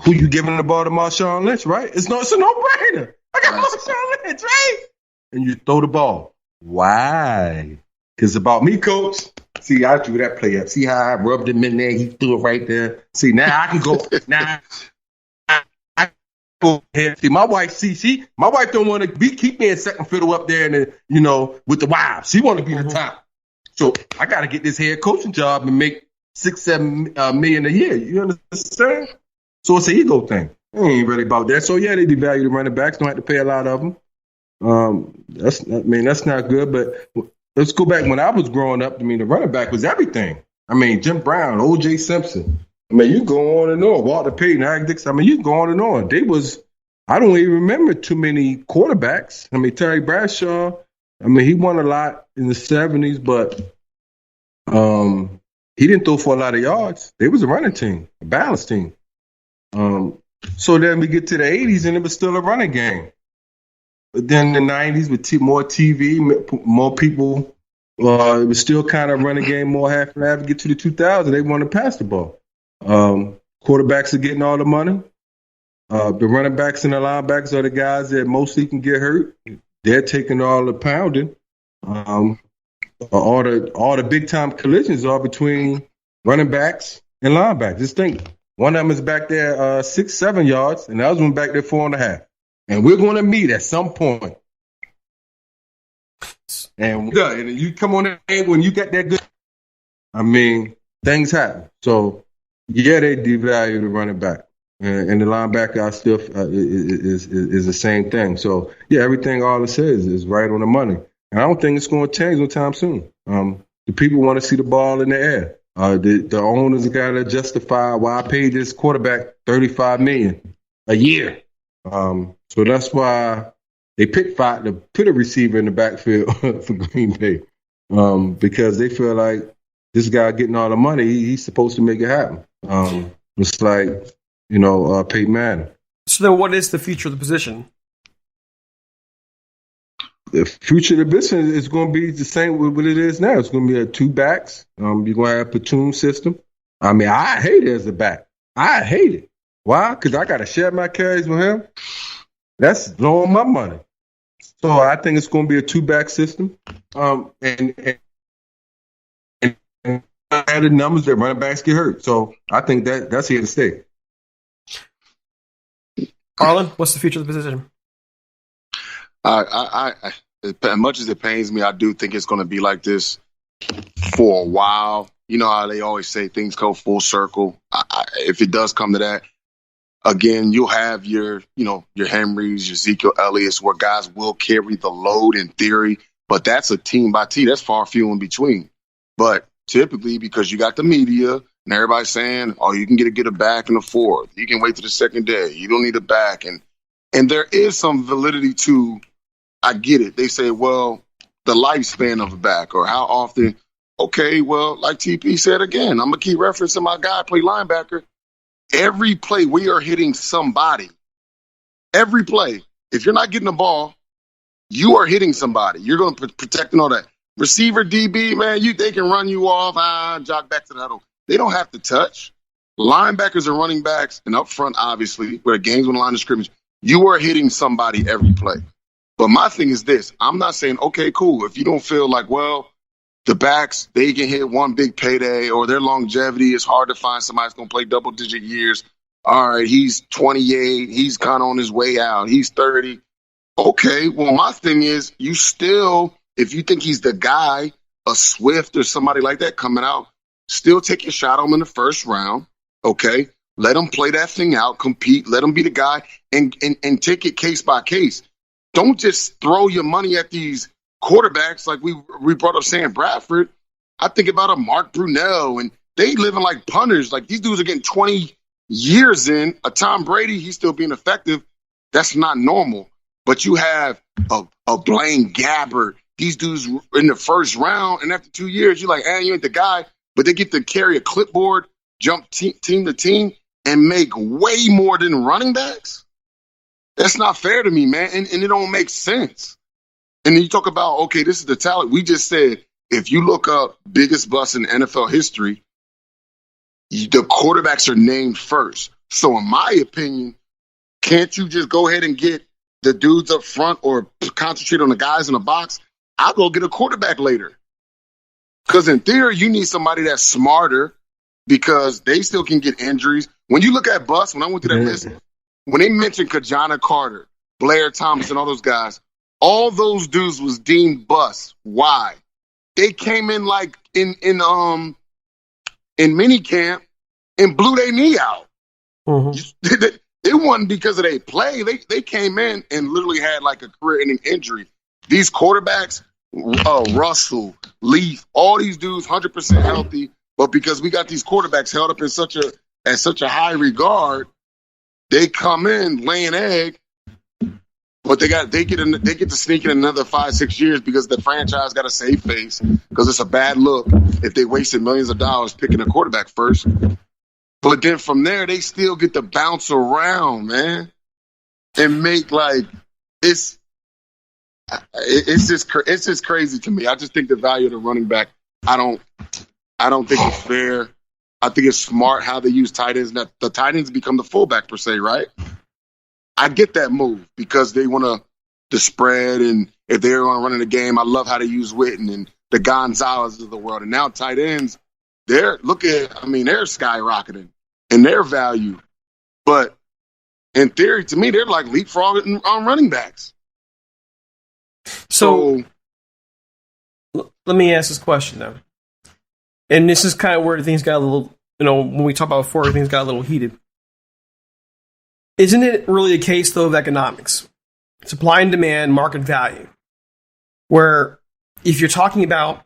Who you giving the ball to Marshawn Lynch, right? It's a no-brainer. I got Marshawn Lynch, right? And you throw the ball. Why? Because about me, coach. See, I drew that play up. See how I rubbed him in there? He threw it right there. See, now I can go. Now I go ahead. See, my wife don't want to keep me in second fiddle up there, and with the wives. She want to be the top. So I got to get this head coaching job and make $6-7 million a year. You understand? So it's an ego thing. It ain't really about that. So yeah, they devalue the running backs. Don't have to pay a lot of them. That's not good. But let's go back when I was growing up. The running back was everything. Jim Brown, O.J. Simpson. You go on and on. Walter Payton, Ag Dixon. You go on and on. I don't even remember too many quarterbacks. Terry Bradshaw. He won a lot in the 70s, but he didn't throw for a lot of yards. They was a running team, a balanced team. So then we get to the 80s, and it was still a running game. But then in the 90s, with more TV, more people, it was still kind of running game, more half and half. Get to the 2000s, they wanted to pass the ball. Quarterbacks are getting all the money. The running backs and the linebackers are the guys that mostly can get hurt. They're taking all the pounding. All the big time collisions are between running backs and linebackers. Just think, one of them is back there 6-7 yards, and the other one back there 4.5. And we're going to meet at some point. And you come on that angle and you got that good. I mean, things happen. So yeah, they devalue the running back, and the linebacker still is the same thing. So yeah, everything Arlen says is right on the money. And I don't think it's going to change no time soon. The people want to see the ball in the air. The owners got to justify why I paid this quarterback $35 million a year. So that's why they picked five to put a receiver in the backfield for Green Bay, because they feel like this guy getting all the money, he's supposed to make it happen. It's like, Peyton Manning. So then, what is the future of the position? The future of the business is going to be the same with what it is now. It's going to be a 2 backs. You're going to have a platoon system. I mean, I hate it as a back. I hate it. Why? Because I got to share my carries with him. That's blowing my money. So I think it's going to be a 2-back system. And the numbers that running backs get hurt. So I think that's here to stay. Arlen, what's the future of the position? As much as it pains me, I do think it's going to be like this for a while. You know how they always say things go full circle. If it does come to that, again, you'll have your Henrys, your Ezekiel Elliott's, where guys will carry the load in theory, but that's a team by team. That's far few in between. But typically, because you got the media and everybody's saying, oh, you can get a back in the fourth. You can wait till the second day. You don't need a back. And there is some validity to, I get it. They say, well, the lifespan of a back, or how often. Okay, well, like TP said again, I'm going to keep referencing my guy, play linebacker. Every play, we are hitting somebody. Every play. If you're not getting the ball, you are hitting somebody. You're going to protect and all that. Receiver, DB, man, they can run you off, jog back to the huddle. They don't have to touch. Linebackers and running backs, and up front, obviously, where the game's on the line of scrimmage, you are hitting somebody every play. But my thing is this. I'm not saying, okay, cool. If you don't feel like, well, the backs, they can hit one big payday, or their longevity is hard to find somebody that's going to play double-digit years. All right, he's 28. He's kind of on his way out. He's 30. Okay, well, my thing is, you still, if you think he's the guy, a Swift or somebody like that coming out, still take your shot on him in the first round, okay? Let him play that thing out, compete. Let him be the guy, and take it case by case. Don't just throw your money at these quarterbacks like we brought up Sam Bradford. I think about a Mark Brunell, and they living like punters. Like, these dudes are getting 20 years in. A Tom Brady, he's still being effective. That's not normal. But you have a Blaine Gabbert. These dudes in the first round, and after 2 years, you're like, you ain't the guy. But they get to carry a clipboard, jump team to team, and make way more than running backs. That's not fair to me, man, and it don't make sense. And then you talk about, okay, this is the talent. We just said, if you look up biggest bust in NFL history, the quarterbacks are named first. So in my opinion, can't you just go ahead and get the dudes up front or concentrate on the guys in the box? I'll go get a quarterback later. Because in theory, you need somebody that's smarter, because they still can get injuries. When you look at bust, when I went through that list, when they mentioned Kajana Carter, Blair Thomas, and all those guys, all those dudes was deemed bust. Why? They came in like in minicamp and blew their knee out. Mm-hmm. It wasn't because of their play. They came in and literally had like a career-ending injury. These quarterbacks, Russell, Leaf, all these dudes 100% healthy, but because we got these quarterbacks held up in such a high regard, they come in laying egg. But they get to sneak in another 5-6 years because the franchise got a safe face, because it's a bad look if they wasted millions of dollars picking a quarterback first. But then from there, they still get to bounce around, man, and make it's just crazy to me. I just think the value of the running back, I don't think it's fair. I think it's smart how they use tight ends. That the tight ends become the fullback per se, right? I get that move because they want the spread, and if they're going to run in the game, I love how they use Witten and the Gonzalez of the world. And now tight ends, they're skyrocketing in their value. But in theory, to me, they're like leapfrogging on running backs. So let me ask this question, though. And this is kind of where things got a little, when we talk about before, things got a little heated. Isn't it really a case, though, of economics? Supply and demand, market value. Where if you're talking about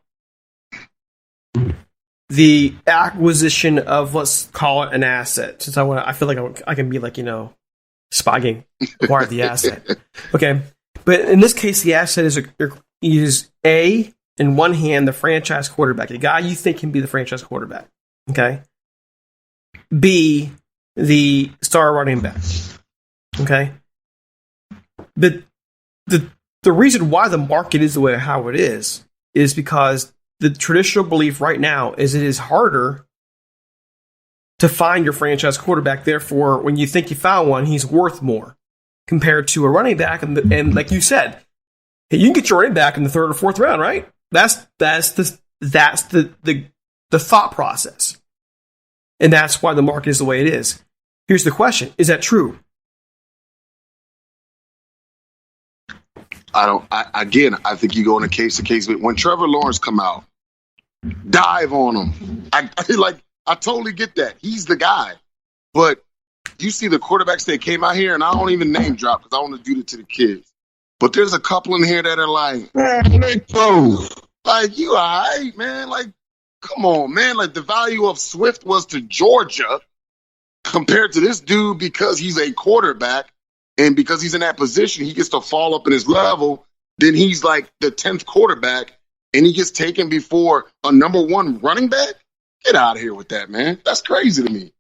the acquisition of, let's call it an asset, since I feel like I can be like, Spaghetti, acquire the asset. Okay. But in this case, the asset is A, in one hand, the franchise quarterback, the guy you think can be the franchise quarterback. Okay. B, the star running back. Okay. But the reason why the market is the way how it is because the traditional belief right now is it is harder to find your franchise quarterback. Therefore, when you think you found one, he's worth more compared to a running back. And like you said, hey, you can get your running back in the third or fourth round, right? That's the thought process, and that's why the market is the way it is. Here's the question: is that true? I think you go on a case to case. When Trevor Lawrence come out, dive on him. I totally get that. He's the guy. But you see the quarterbacks that came out here, and I don't even name drop because I want to do it to the kids. But there's a couple in here that are like, man, they close. Like, you all right, man? Like, come on, man. Like, the value of Swift was to Georgia compared to this dude because he's a quarterback. And because he's in that position, he gets to fall up in his level. Then he's like the 10th quarterback, and he gets taken before a number one running back? Get out of here with that, man. That's crazy to me.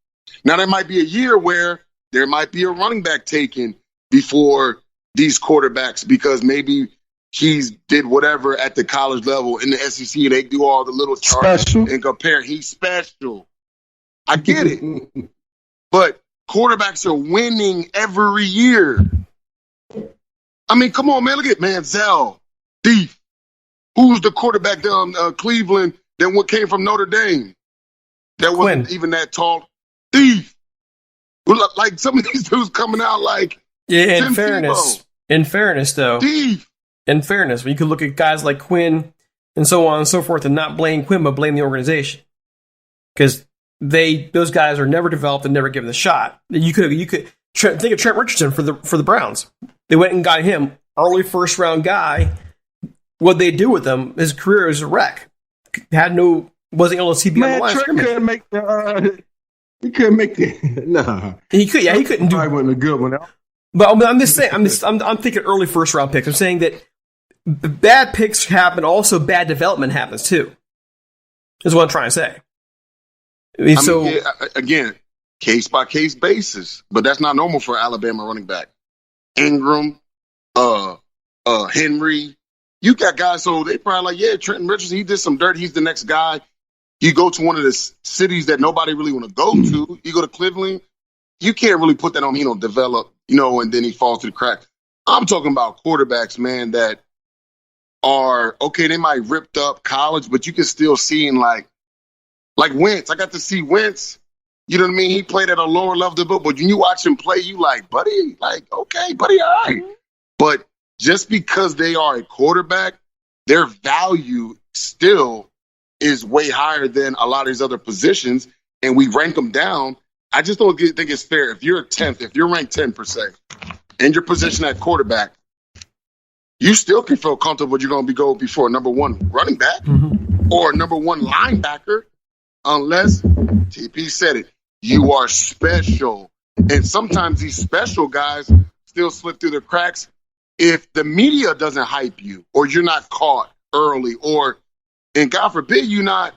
Now, there might be a year where there might be a running back taken before these quarterbacks because maybe he's did whatever at the college level in the SEC, and they do all the little charts and compare. He's special. I get it. But quarterbacks are winning every year. I mean, come on, man. Look at Manziel, Thief. Who's the quarterback down Cleveland that came from Notre Dame? That wasn't even that tall. Thief. Like some of these dudes coming out like yeah. In fairness, though. Thief. In fairness, you could look at guys like Quinn and so on and so forth, and not blame Quinn, but blame the organization because those guys are never developed and never given the shot. You could think of Trent Richardson for the Browns. They went and got him, early first round guy. What they do with him, his career was a wreck. Wasn't able to see beyond the line of scrimmage. He couldn't make the nah. He couldn't do. I wasn't a good one. But I'm just saying. I'm thinking early first round picks. I'm saying that bad picks happen. Also, bad development happens too. Is what I'm trying to say. Again, case by case basis, but that's not normal for Alabama running back. Ingram, Henry, you got guys. So they probably like, yeah, Trenton Richardson. He did some dirt. He's the next guy. You go to one of the cities that nobody really want to go to. You go to Cleveland. You can't really put that on. He don't develop, and then he falls through the crack. I'm talking about quarterbacks, man, that are okay. They might ripped up college, but you can still see in like Wentz. I got to see Wentz. You know what I mean? He played at a lower level, but when you watch him play, you like, buddy, like, okay, buddy, all right. But just because they are a quarterback, their value still is way higher than a lot of these other positions, and we rank them down. I just don't think it's fair. If you're 10th, if you're ranked 10 per se, and your position at quarterback, you still can feel comfortable you're going to go before a number one running back or a number one linebacker, unless TP said it. You are special, and sometimes these special guys still slip through the cracks if the media doesn't hype you, or you're not caught early, or and God forbid you're not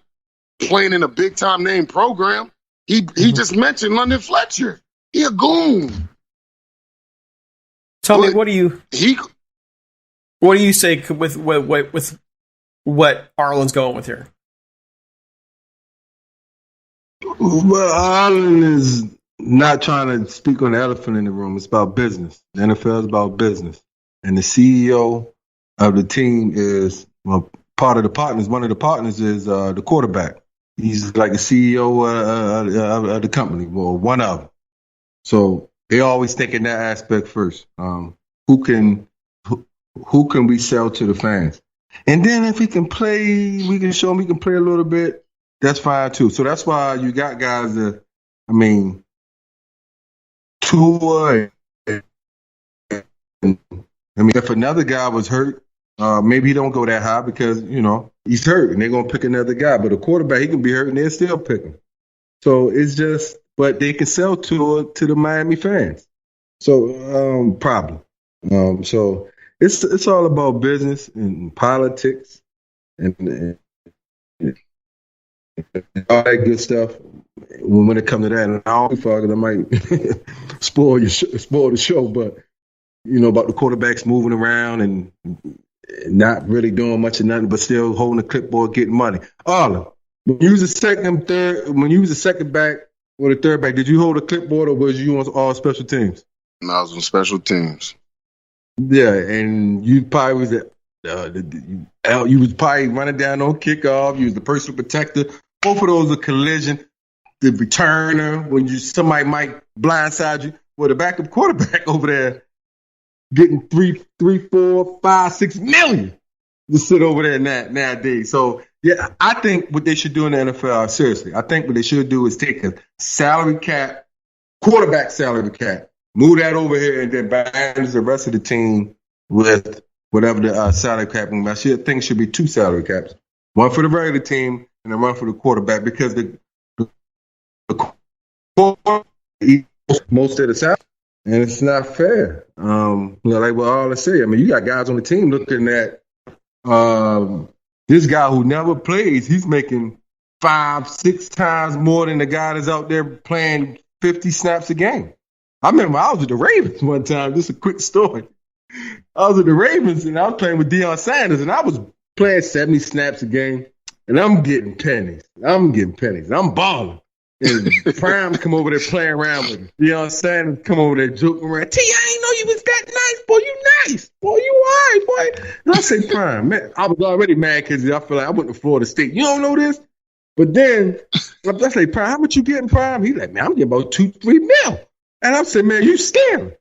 playing in a big time name program. He just mentioned London Fletcher. He a goon. Tell me, what do you say with what Arlen's going with here? Well, Arlen is not trying to speak on the elephant in the room. It's about business. The NFL is about business. And the CEO of the team is, well, part of the partners. One of the partners is the quarterback. He's like the CEO of the company, well, one of them. So they always think in that aspect first. Who can we sell to the fans? And then if he can play, we can show him he can play a little bit. That's fine too. So that's why you got guys that, I mean, Tua. If another guy was hurt, maybe he don't go that high because, he's hurt and they're going to pick another guy. But a quarterback, he can be hurt and they'll still pick him. So it's just, but they can sell to the Miami fans. So, problem. So it's all about business and politics and all that good stuff. When it comes to that, and I might spoil the show, but about the quarterbacks moving around and not really doing much of nothing, but still holding the clipboard, getting money. Arlen, when you was a second back or the third back, did you hold a clipboard or was you on all special teams? No, I was on special teams. Yeah, and you probably was you was probably running down on kickoff. You was the personal protector. Both of those are collision. The returner, when somebody might blindside you, well, the backup quarterback over there getting 3, 4, 5, 6 million to sit over there nowadays. So yeah, I think what they should do in the NFL, seriously, I think what they should do is take a salary cap, quarterback salary cap, move that over here, and then balance the rest of the team with whatever the salary cap. I think it should be 2 salary caps, one for the regular team and then one for the quarterback, because the quarterback eats most of the salary, and it's not fair. Like what Arlen said, I mean, you got guys on the team looking at this guy who never plays. He's making 5, 6 times more than the guy that's out there playing 50 snaps a game. I remember I was at the Ravens one time. Just a quick story. I was at the Ravens, and I was playing with Deion Sanders, and I was playing 70 snaps a game, and I'm getting pennies. I'm balling. And Prime come over there playing around with him. Deion Sanders come over there joking around. T, I ain't know you was that nice, boy. You nice. Boy, you all right, boy. And I say, Prime, man, I was already mad because I feel like I went to Florida State. You don't know this? But then I say, Prime, how much you getting, Prime? He's like, man, I'm getting about 2, 3 mil. And I'm saying, man, you scared.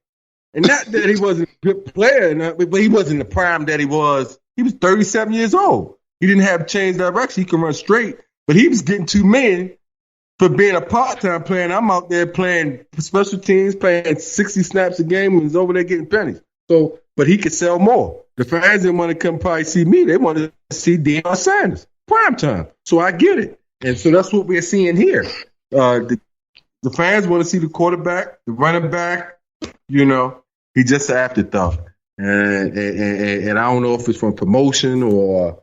And not that he wasn't a good player, but he wasn't the Prime that he was. He was 37 years old. He didn't have change direction. He could run straight, but he was getting $2 million for being a part-time player. And I'm out there playing special teams, playing 60 snaps a game, and he's over there getting pennies. So, but he could sell more. The fans didn't want to come probably see me. They wanted to see Deion Sanders, prime time. So I get it. And so that's what we're seeing here. The fans want to see the quarterback, the running back. He's just an afterthought. And I don't know if it's from promotion or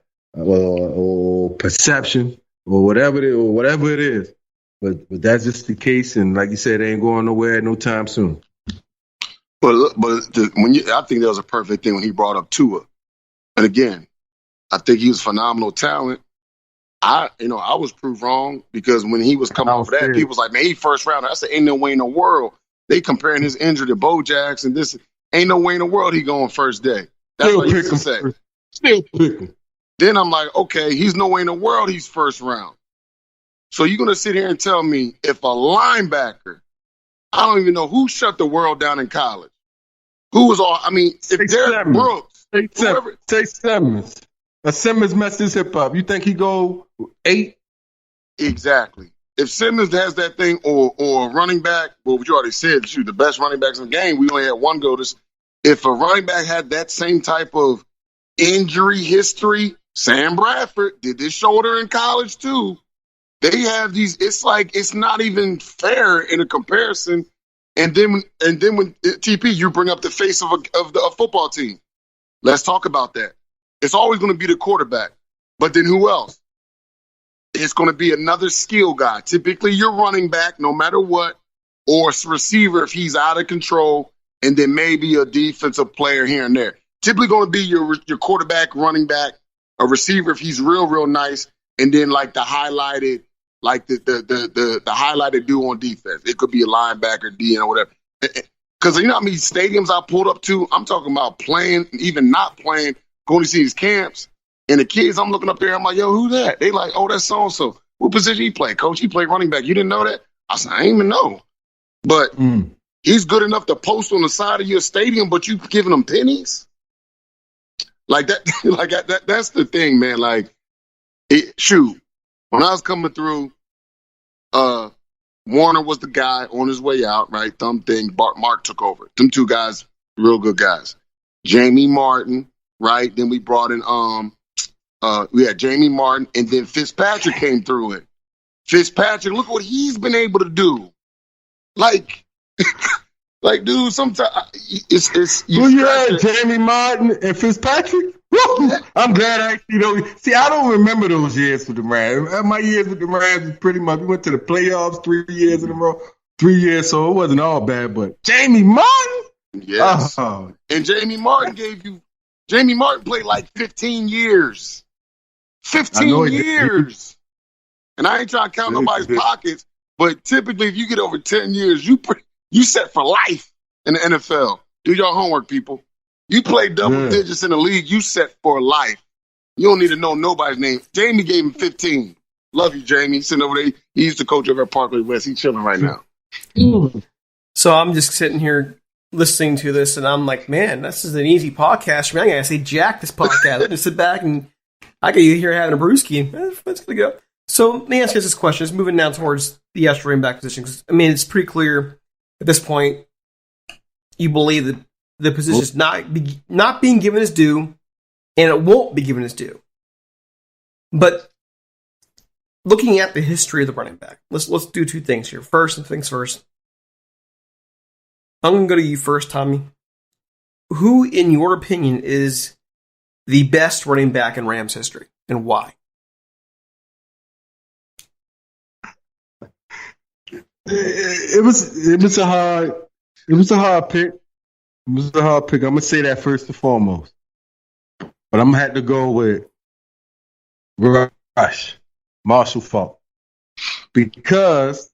perception or whatever it is. But that's just the case, and like you said, they ain't going nowhere no time soon. I think that was a perfect thing when he brought up Tua. And again, I think he was phenomenal talent. I was proved wrong because when he was coming off that, people was like, man, he first rounder. I said, ain't no way in the world. They comparing his injury to Bo Jackson. This ain't no way in the world he going first day. That's what he used to say. Still picking. Then I'm like, okay, he's no way in the world he's first round. So you're going to sit here and tell me if a linebacker, I don't even know who shut the world down in college. Who was all, if Derek Brooks. Say Simmons. Simmons messed his hip up. You think he go 8? Exactly. If Simmons has that thing or a running back, well, what you already said, the best running backs in the game, we only had one go. If a running back had that same type of injury history, Sam Bradford did this shoulder in college too. They have these. It's like it's not even fair in a comparison. And then when TP, you bring up the face of a football team. Let's talk about that. It's always going to be the quarterback. But then who else? it's going to be another skill guy. Typically, your running back, no matter what, or a receiver if he's out of control, and then maybe a defensive player here and there. Typically going to be your quarterback, running back, a receiver if he's real nice, and then like the highlighted, like the highlighted dude on defense. It could be a linebacker, DN, or whatever. Because you know how many stadiums I pulled up to? I'm talking about playing, even not playing, going to see these camps. And the kids, I'm looking up there, I'm like, yo, who that? They like, oh, that's so-and-so. What position he play? Coach, he played running back. You didn't know that? I said, I didn't even know. But he's good enough to post on the side of your stadium, but you giving him pennies? Like that, that's the thing, man. Like, shoot, when I was coming through, Warner was the guy on his way out, right? Thumb thing. Mark took over. Them two guys, real good guys. Jamie Martin, right? Then we brought in we had Jamie Martin, and then Fitzpatrick came through it. Fitzpatrick, look what he's been able to do. Like, dude, sometimes it's you had Jamie Martin and Fitzpatrick? I'm glad I actually don't. See, I don't remember those years with the Rams. My years with the Rams was pretty much, we went to the playoffs 3 years in a row. 3 years, so it wasn't all bad, but Jamie Martin? Yes. And Jamie Martin played like 15 years. 15 years. And I ain't trying to count nobody's pockets, but typically if you get over 10 years, you set for life in the NFL. Do your homework, people. You play double digits in the league, you set for life. You don't need to know nobody's name. Jamie gave him 15. Love you, Jamie. Sitting over there. He's the coach over at Parkway West. He's chilling right now. So I'm just sitting here listening to this, and I'm like, man, this is an easy podcast. I gotta say, jack this podcast. I just sit back and I can hear having a brewski. It's gonna go. So let me ask you this question. It's moving now towards the extra running back position. Because I mean, it's pretty clear at this point. You believe that the position is not being given its due, and it won't be given its due. But looking at the history of the running back, let's do two things here. First things first. I'm going to go to you first, Tommy. Who, in your opinion, is the best running back in Rams history, and why? It was a hard pick. It was a hard pick. I'm gonna say that first and foremost, but I'm gonna have to go with Marshall Faulk, because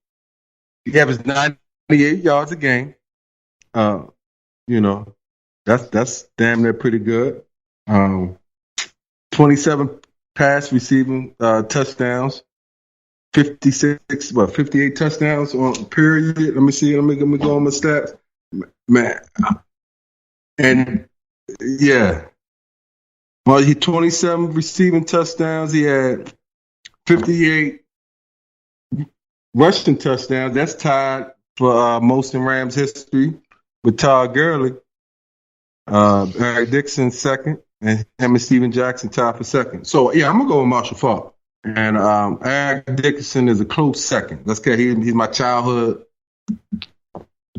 he averaged 98 yards a game. You know, that's damn near pretty good. 27 pass receiving touchdowns, 58 touchdowns on period. Let me see. Let me go on my stats, man. And yeah, well, he 27 receiving touchdowns. He had 58 rushing touchdowns. That's tied for most in Rams history with Todd Gurley. Eric Dixon second, and him and Steven Jackson tied for second. So yeah, I'm gonna go with Marshall Faulk. And Eric Dixon is a close second. Let's get he's my childhood,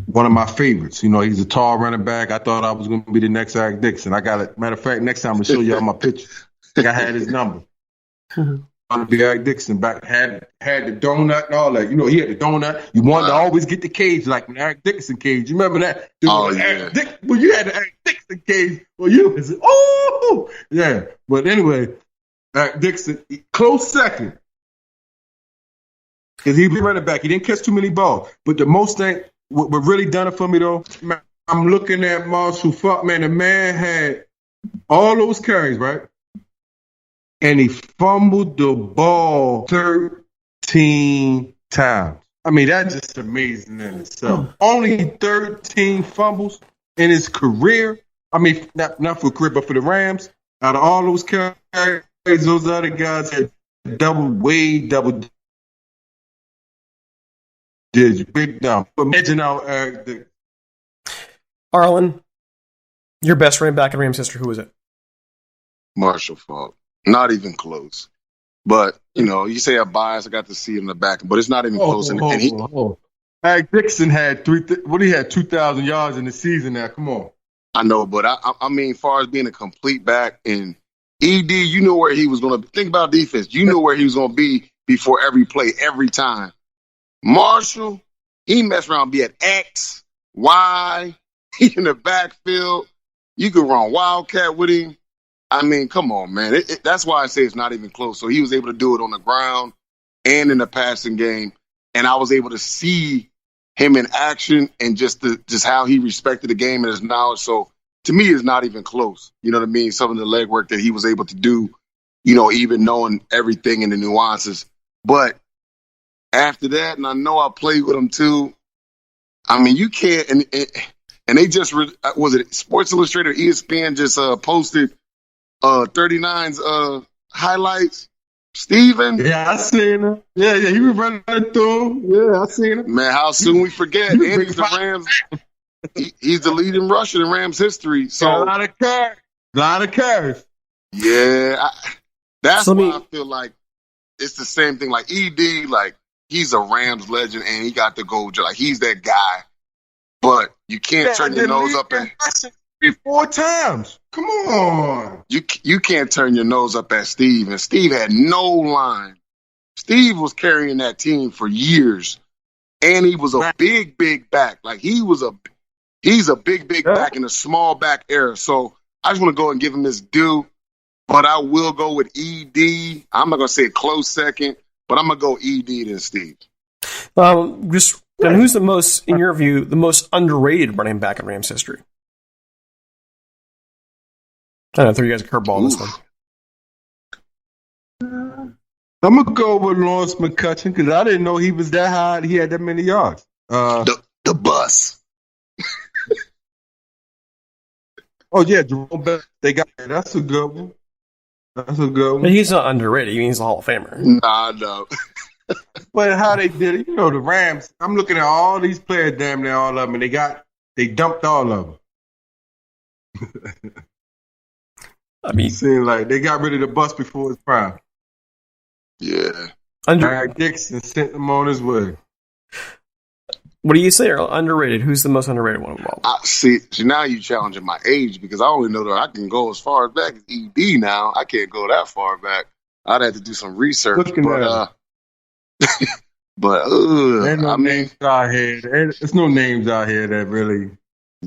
one of my favorites. You know, he's a tall running back. I thought I was going to be the next Eric Dixon. I got it. Matter of fact, next time I'm going to show you all my pictures. I think I had his number. I'm going to be Eric Dixon. Back had the donut and all that. You know, he had the donut. You wanted to always get the cage like when Eric Dixon cage. You remember that? Dude, well, you had the Eric Dixon cage. Well, you was, yeah. But anyway, Eric Dixon, close second. Because he was running back. He didn't catch too many balls. But the most thing, what really done it for me, though, man, I'm looking at Marshall Faulk. Man, the man had all those carries, right? And he fumbled the ball 13 times. I mean, that's just amazing in itself. Only 13 fumbles in his career. I mean, not for a career, but for the Rams. Out of all those carries, those other guys had double big down. Imagine how Arlen, your best running back in Rams history, who was it? Marshall Faulk. Not even close. But, you know, you say I'm biased, I got to see it in the back, but it's not even close. Eric Dixon had 2,000 yards in the season now. Come on. I know, but I mean, as far as being a complete back, and ED, you know where he was going to think about defense. You know where he was going to be before every play, every time. Marshall, he messed around, be at X, Y, he in the backfield. You could run Wildcat with him. I mean, come on, man. That's why I say it's not even close. So he was able to do it on the ground and in the passing game. And I was able to see him in action and just how he respected the game and his knowledge. So to me, it's not even close. You know what I mean? Some of the legwork that he was able to do, you know, even knowing everything and the nuances. But after that, and I know I played with him too, I mean, you can't, and they just, was it Sports Illustrated, ESPN just posted 39's highlights. Steven? Yeah, I seen him. Yeah, he was running through him. Yeah, I seen him. Man, how soon we forget? And he's the Rams. He's the leading rusher in Rams history. So a lot of carries. Yeah, that's why I feel like it's the same thing. Like ED, like he's a Rams legend and he got the gold. Like he's that guy. But you can't turn your nose up at 3-4 times. Come on. You can't turn your nose up at Steve. And Steve had no line. Steve was carrying that team for years. And he was a big back. Like he's a big back in a small back era. So I just want to go and give him his due. But I will go with ED. I'm not going to say a close second, but I'm going to go ED than Steve. And who's the most, in your view, the most underrated running back in Rams history? I don't know, I threw you guys a curveball on this one. I'm going to go with Lawrence McCutcheon because I didn't know he was that high. He had that many yards. The bus. Oh, yeah, Jerome Bettis. They got that. That's a good one. But he's not underrated. He's a Hall of Famer. Nah, no. But how they did it, you know, the Rams, I'm looking at all these players, damn near all of them, and they dumped all of them. I mean, it seemed like they got rid of the bus before his prime. Yeah. Eric Dixon sent him on his way. What do you say, Earl? Underrated? Who's the most underrated one of all? See, now you're challenging my age because I only know that I can go as far back as ED now. I can't go that far back. I'd have to do some research. There's no names out here. There's no names out here that really.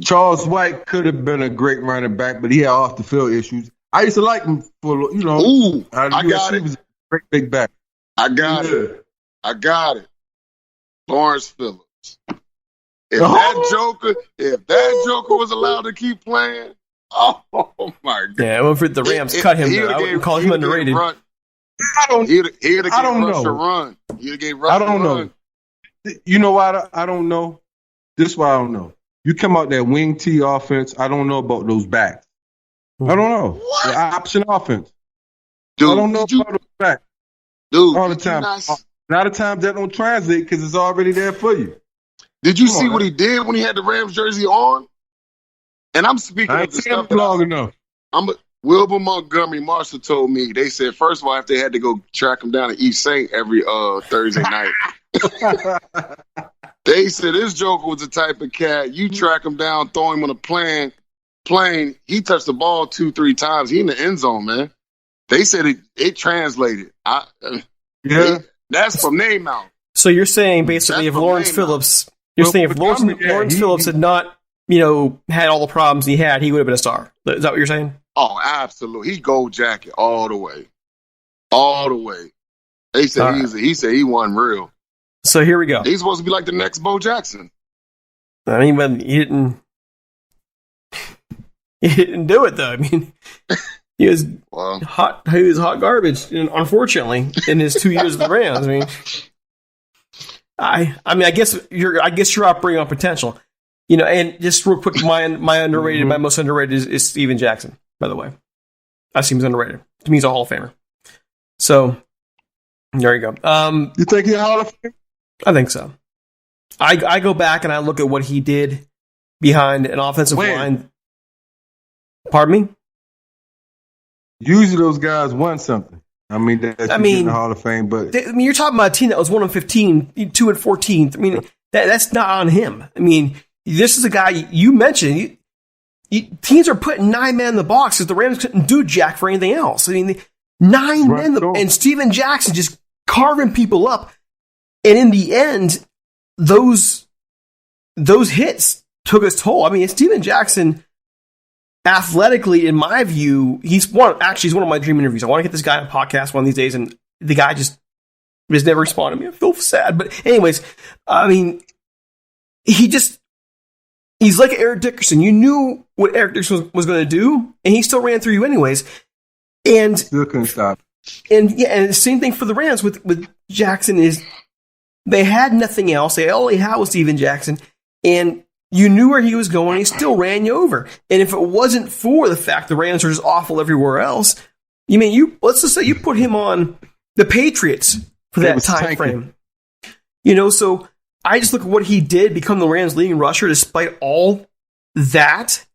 Charles White could have been a great running back, but he had off the field issues. I used to like him for, you know. Ooh, I got it. He was a great big back. I got it. Lawrence Phillips. If that Joker was allowed to keep playing, oh my God. Yeah, well, for the Rams cut him, I wouldn't call him underrated. I don't know. I don't know. You know why I don't know? This is why I don't know. You come out that wing T offense, I don't know about those backs. I don't know. What? The option offense. Dude, I don't know about those backs. Dude, all the time. A lot of times that don't translate because it's already there for you. Did you see what he did when he had the Rams jersey on? And I'm speaking of the stuff long enough. Wilbur Montgomery Marshall told me, they said, first of all, if they had to go track him down to East St. every Thursday night, they said this Joker was the type of cat, you track him down, throw him on a plane, he touched the ball 2-3 times. He in the end zone, man. They said it translated. That's from name out. So you're saying basically if Lawrence Phillips, Lawrence Phillips had not, had all the problems he had, he would have been a star. Is that what you're saying? Oh, absolutely. He gold jacket all the way. All the way. They said he said he wasn't real. So here we go. He's supposed to be like the next Bo Jackson. I mean, but he didn't do it though. I mean, he was hot garbage, unfortunately, in his 2 years of the Rams. I mean, I guess you're operating on potential. And just real quick, my most underrated is Steven Jackson, by the way. I see him as underrated. To me, he's a Hall of Famer. So, there you go. You think he's a Hall of Famer? I think so. I go back and I look at what he did behind an offensive line. Pardon me? Usually those guys won something. I mean, in the Hall of Fame, but you're talking about a team that was 1-15, 2-14. I mean, that's not on him. I mean, this is a guy you mentioned. Teams are putting 9 men in the box because the Rams couldn't do jack for anything else. I mean, 9 men, and Steven Jackson just carving people up. And in the end, those hits took its toll. I mean, Steven Jackson, athletically, in my view, he's one of my dream interviews. I want to get this guy on a podcast one of these days, and the guy just never responded to me. I feel sad. But anyways, I mean, he's like Eric Dickerson. You knew what Eric Dickerson was going to do, and he still ran through you anyways. And still couldn't stop. And yeah, and the same thing for the Rams with Jackson is they had nothing else. They only had was Steven Jackson, and you knew where he was going. He still ran you over. And if it wasn't for the fact the Rams are just awful everywhere else, let's just say you put him on the Patriots for that time frame. So I just look at what he did, become the Rams' leading rusher despite all that.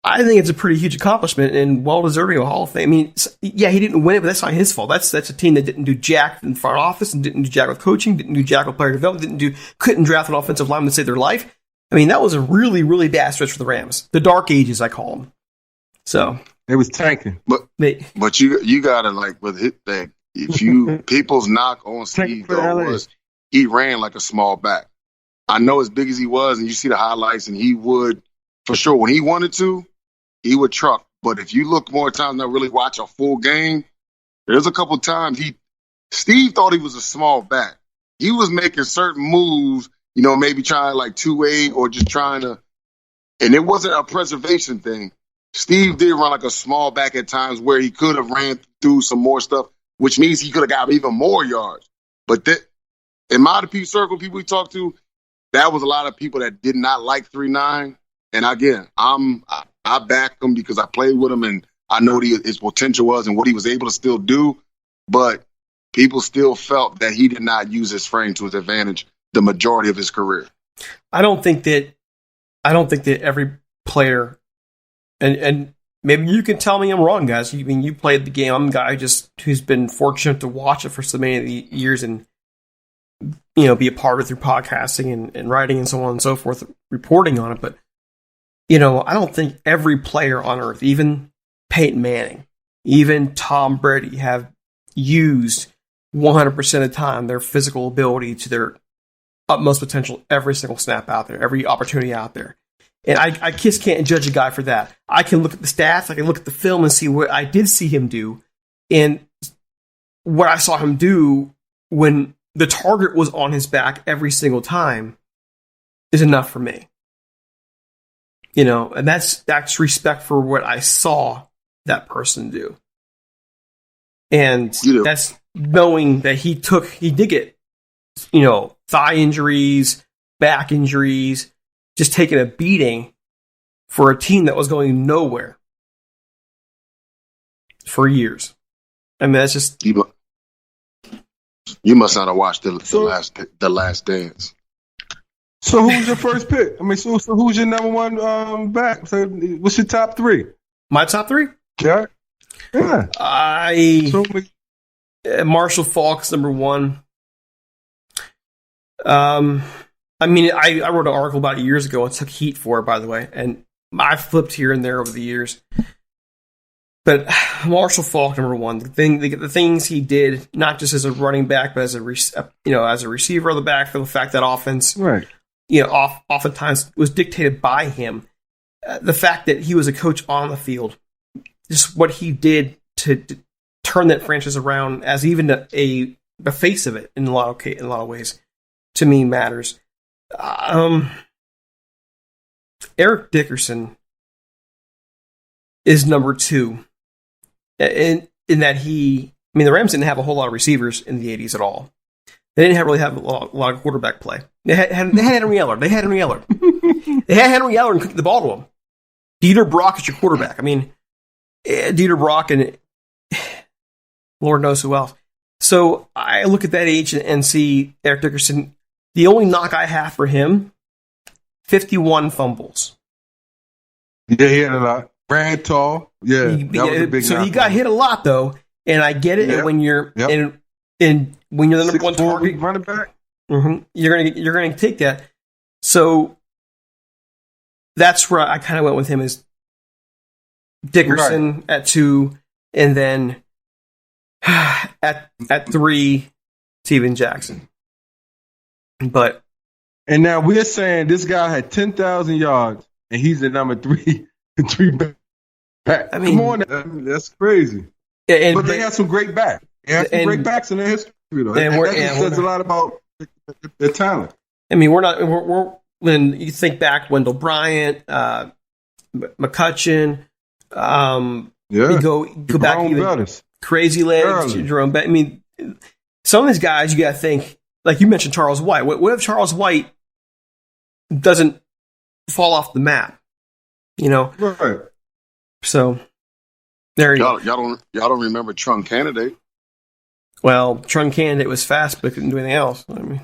I think it's a pretty huge accomplishment and well-deserving of a Hall of Fame. I mean, yeah, he didn't win it, but that's not his fault. That's a team that didn't do jack in the front office and didn't do jack with coaching, didn't do jack with player development, couldn't draft an offensive lineman to save their life. I mean, that was a really, really bad stretch for the Rams. The dark ages, I call them. So it was tanking. But you gotta with hit that. If people's knock on Steve was he ran like a small back. I know as big as he was, and you see the highlights, and he would for sure when he wanted to. He would truck, but if you look more times and really watch a full game, there's a couple times Steve thought he was a small back. He was making certain moves, maybe trying 2-8 or just trying to, and it wasn't a preservation thing. Steve did run like a small back at times where he could have ran through some more stuff, which means he could have got even more yards. But in my circle, people we talked to, that was a lot of people that did not like 3-9. And again, I back him because I played with him and I know what his potential was and what he was able to still do. But people still felt that he did not use his frame to his advantage the majority of his career. I don't think that every player, and maybe you can tell me I'm wrong, guys. You played the game. I'm a guy who's been fortunate to watch it for so many of the years and be a part of it through podcasting and writing and so on and so forth, reporting on it. But I don't think every player on earth, even Peyton Manning, even Tom Brady, have used 100% of the time their physical ability to their utmost potential every single snap out there, every opportunity out there. And I just can't judge a guy for that. I can look at the stats, I can look at the film and see what I did see him do. And what I saw him do when the target was on his back every single time is enough for me. And that's respect for what I saw that person do. And that's knowing that he did get, thigh injuries, back injuries, just taking a beating for a team that was going nowhere for years. I mean, that's just... You must not have watched the last Dance. So who's your first pick? I mean, so who's your number one back? So what's your top three? My top three? Yeah. Marshall Faulk's number one. I mean, I wrote an article about it years ago and took heat for it, by the way, and I flipped here and there over the years. But Marshall Faulk, number one, the things he did, not just as a running back, but as a receiver of the backfield, the fact that offense, right, oftentimes was dictated by him. The fact that he was a coach on the field, just what he did to turn that franchise around as even the face of it in a lot of ways, to me matters. Eric Dickerson is number two. In that the Rams didn't have a whole lot of receivers in the 80s at all. They didn't really have a lot of quarterback play. They had Henry Eller. They had Henry Eller and kicked the ball to him. Dieter Brock is your quarterback. I mean, Dieter Brock and Lord knows who else. So I look at that age and see Eric Dickerson. The only knock I have for him, 51 fumbles. Yeah, he had a lot. Ran tall. Yeah, that was a big knock. He got hit a lot though, and I get it. Yep. And when you're and when you're the number one target running back, you're gonna take that. So that's where I kind of went with him as Dickerson at 2, and then at 3, Steven Jackson. But And now we're saying this guy had 10,000 yards, and he's the number three back. I mean, come on, that's crazy. But they have some great backs. They have some great backs in their history, though. And that says a lot about their talent. I mean, we're when you think back, Wendell Bryant, McCutcheon, you go back even Crazy Legs, Jerome. I mean, some of these guys you got to think, like you mentioned, Charles White. What if Charles White doesn't fall off the map? You know, right? So there you go. Y'all don't remember Trunk Candidate? Well, Trunk Candidate was fast, but couldn't do anything else. I mean,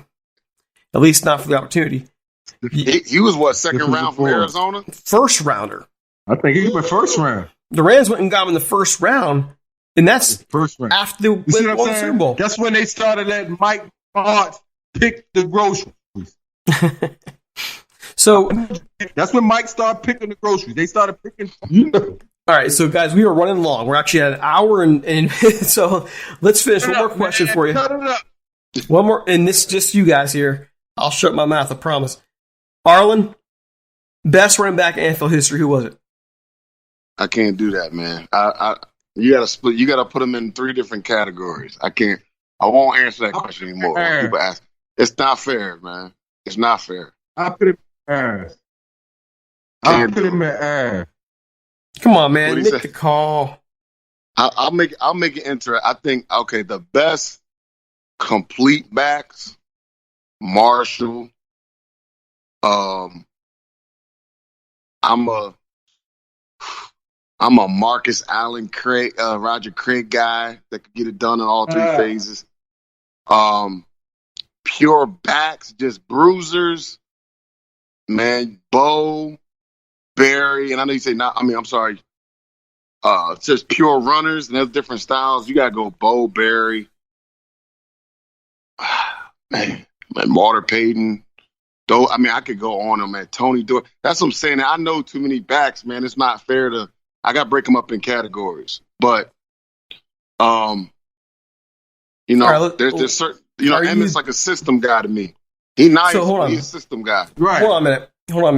at least not for the opportunity. He was what, second round from Arizona? First rounder. I think he went first round. The Rams went and got him in the first round, and that's first round after they won the Super Bowl. That's when they started letting Mike Hart pick the groceries. So that's when Mike started picking the groceries. They started picking. All right, so guys, we are running long. We're actually at an hour, and so let's finish. One more question for you. One more, and this is just you guys here. I'll shut my mouth, I promise. Arlen, best running back in NFL history. Who was it? I can't do that, man. You got to split. You got to put them in 3 different categories. I can't. I won't answer that question anymore. People ask. It's not fair, man. It's not fair. I put it in ass. I put him in ass. Come on, man. Make the call. I'll make it interesting. I think the best complete backs, Marshall. I'm a Marcus Allen Craig, Roger Craig guy that could get it done in all 3 phases. Pure backs, just bruisers. Man, Bo, Barry, and I know you say not. I mean, I'm sorry. It's just pure runners, and there's different styles. You gotta go Bo, Barry, man, Walter Payton. Though, I mean, I could go on them, man. Tony Doyle. That's what I'm saying. I know too many backs, man. It's not fair to. I got to break them up in categories. But, there's certain. Emmett's like a system guy to me. He's nice. So he's a system guy. Right. Hold on a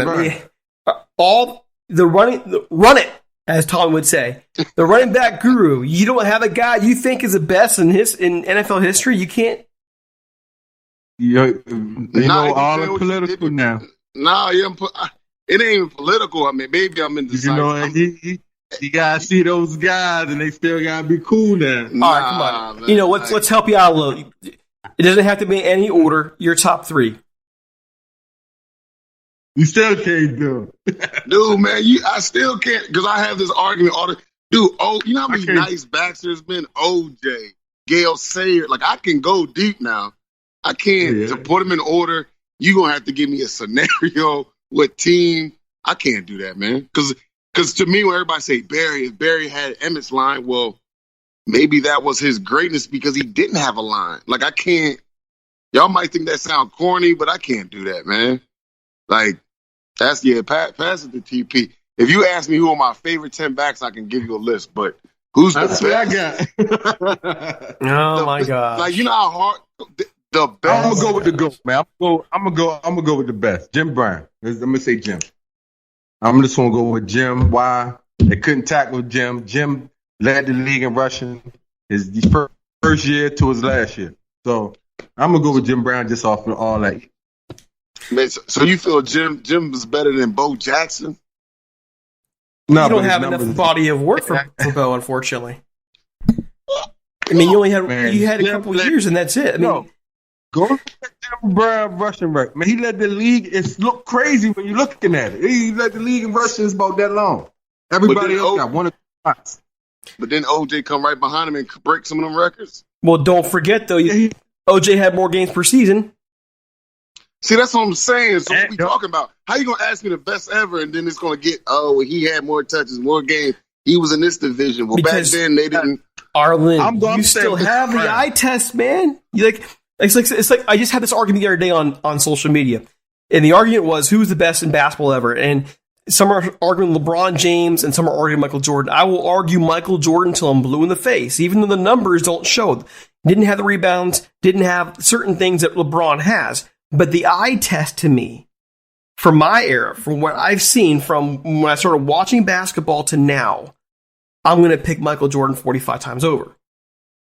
minute. Right. All the run it, as Tom would say, the running back guru. You don't have a guy you think is the best in NFL history. You can't. All the political now. It ain't even political. I mean, maybe I'm indecisive. You gotta see those guys, and they still gotta be cool now. All right, come on. Man, let's help you out a little. It doesn't have to be in any order. Your top 3. You still can't do it. Dude, man, I still can't, because I have this argument all the dude. You know how many nice backs there's been? OJ, Gale Sayers. Like, I can go deep now. I can't to put them in order. You're gonna have to give me a scenario with team. I can't do that, man. Because to me, when everybody say Barry, if Barry had Emmett's line, well, maybe that was his greatness because he didn't have a line. Like, I can't. Y'all might think that sound corny, but I can't do that, man. Like, pass it to TP. If you ask me who are my favorite 10 backs, I can give you a list. But who's the best? I got. Oh my God! Like, you know how hard the best. I'm gonna go with the GOAT, man. I'm gonna go with the best. Jim Brown. I'm gonna say Jim. I'm just gonna go with Jim. Why? They couldn't tackle Jim. Jim led the league in rushing his first year to his last year. So I'm gonna go with Jim Brown just off of all that. Man, so you feel Jim is better than Bo Jackson? No, you don't have enough body of work for Bo, unfortunately. I mean, you had a couple of years, and that's it. I mean, go look at Jim Brown rushing record. Man, he led the league. It's look crazy when you're looking at it. He led the league in rushing about that long. Everybody else got 1 or 2 spots. But then OJ come right behind him and break some of them records. Well, don't forget though, OJ had more games per season. See, that's what I'm saying. So what we talking about? How you gonna ask me the best ever, and then it's gonna get he had more touches, more games. He was in this division. Well, because back then they didn't. Arlen, you still have the eye test, man. It's like I just had this argument the other day on social media, and the argument was who's the best in basketball ever, and some are arguing LeBron James, and some are arguing Michael Jordan. I will argue Michael Jordan until I'm blue in the face, even though the numbers don't show. didn't have the rebounds, didn't have certain things that LeBron has. But the eye test to me, from my era, from what I've seen from when I started watching basketball to now, I'm going to pick Michael Jordan 45 times over.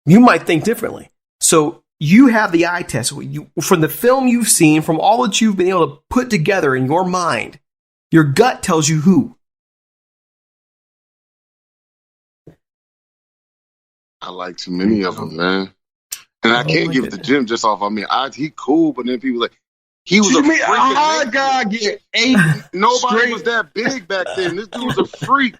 You might think differently. So you have the eye test. From the film you've seen, from all that you've been able to put together in your mind, your gut tells you who. I like too many of them, man. And I can't give it to Jim just off. I mean, he cool, but then people like, he was a freak. Our guy get 8. Nobody straight. was that big back then. This dude was a freak.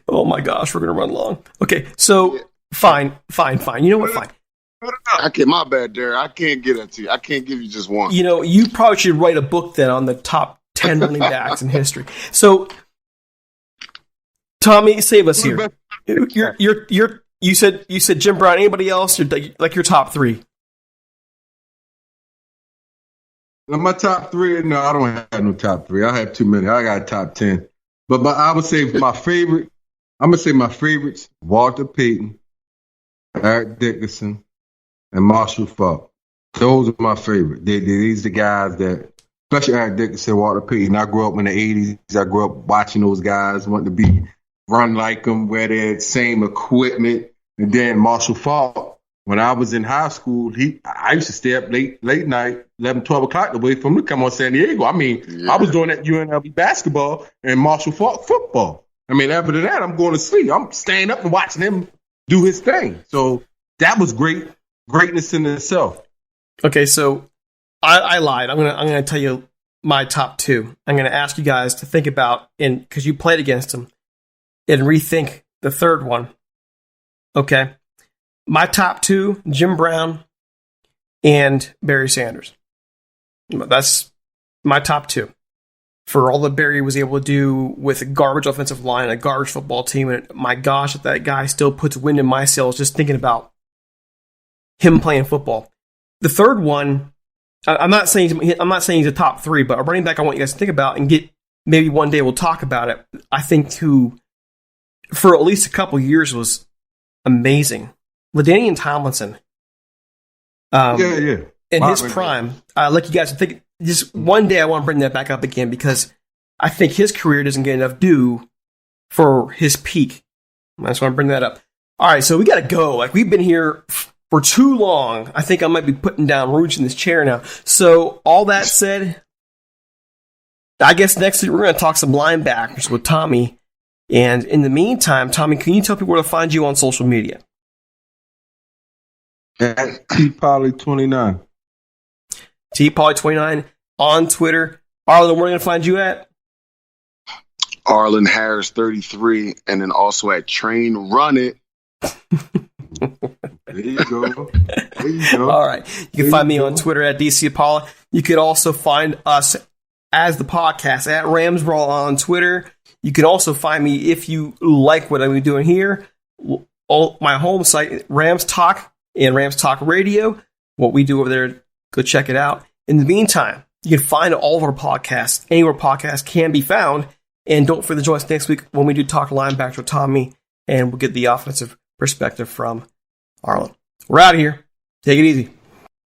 Oh my gosh, we're going to run long. Okay, so fine. You know what? Fine. My bad, Derek. I can't get that to you. I can't give you just one. You know, you probably should write a book then on the top 10 running backs in history. So, Tommy, save us here. You said Jim Brown. Anybody else? Like your top 3? My top 3? No, I don't have no top 3. I have too many. I got top 10. But I would say my favorite. I'm gonna say my favorites: Walter Payton, Eric Dickerson, and Marshall Faulk. Those are my favorite. These are the guys that, especially Eric Dickerson, Walter Payton. I grew up in the '80s. I grew up watching those guys, wanting to run like them, wear their same equipment. And then Marshall Faulk, when I was in high school, I used to stay up late night, 11, 12 o'clock to wait for him to come on San Diego. I mean, I was doing that UNLV basketball and Marshall Faulk football. I mean, after that, I'm going to sleep. I'm staying up and watching him do his thing. So that was greatness in itself. Okay, so I lied. I'm gonna tell you my top 2. I'm gonna ask you guys to think about, because you played against him, and rethink the third one. Okay, my top 2: Jim Brown and Barry Sanders. That's my top 2. For all that Barry was able to do with a garbage offensive line and a garbage football team, and my gosh, that guy still puts wind in my sails just thinking about him playing football. The third one, I'm not saying he's a top 3, but a running back I want you guys to think about and get. Maybe one day we'll talk about it. I think who, for at least a couple years, was amazing. LaDainian Tomlinson. In his prime, I'd like you guys to think. Just one day I want to bring that back up again because I think his career doesn't get enough due for his peak. I just want to bring that up. All right, so we got to go. Like, we've been here for too long. I think I might be putting down roots in this chair now. So all that said, I guess next week we're going to talk some linebackers with Tommy. And in the meantime, Tommy, can you tell people where to find you on social media? At Polley29. Polley29 on Twitter. Arlen, where are we going to find you at? Arlen Harris 33, and then also at Train Run It. There you go. All right. You can find me on Twitter at DC Ciapala. You could also find us as the podcast at Rams Brawl on Twitter. You can also find me, if you like what I'm doing here, my home site, Rams Talk and Rams Talk Radio. What we do over there, go check it out. In the meantime, you can find all of our podcasts anywhere podcasts can be found. And don't forget to join us next week when we do talk linebacker with Tommy, and we'll get the offensive perspective from Arlen. We're out of here. Take it easy.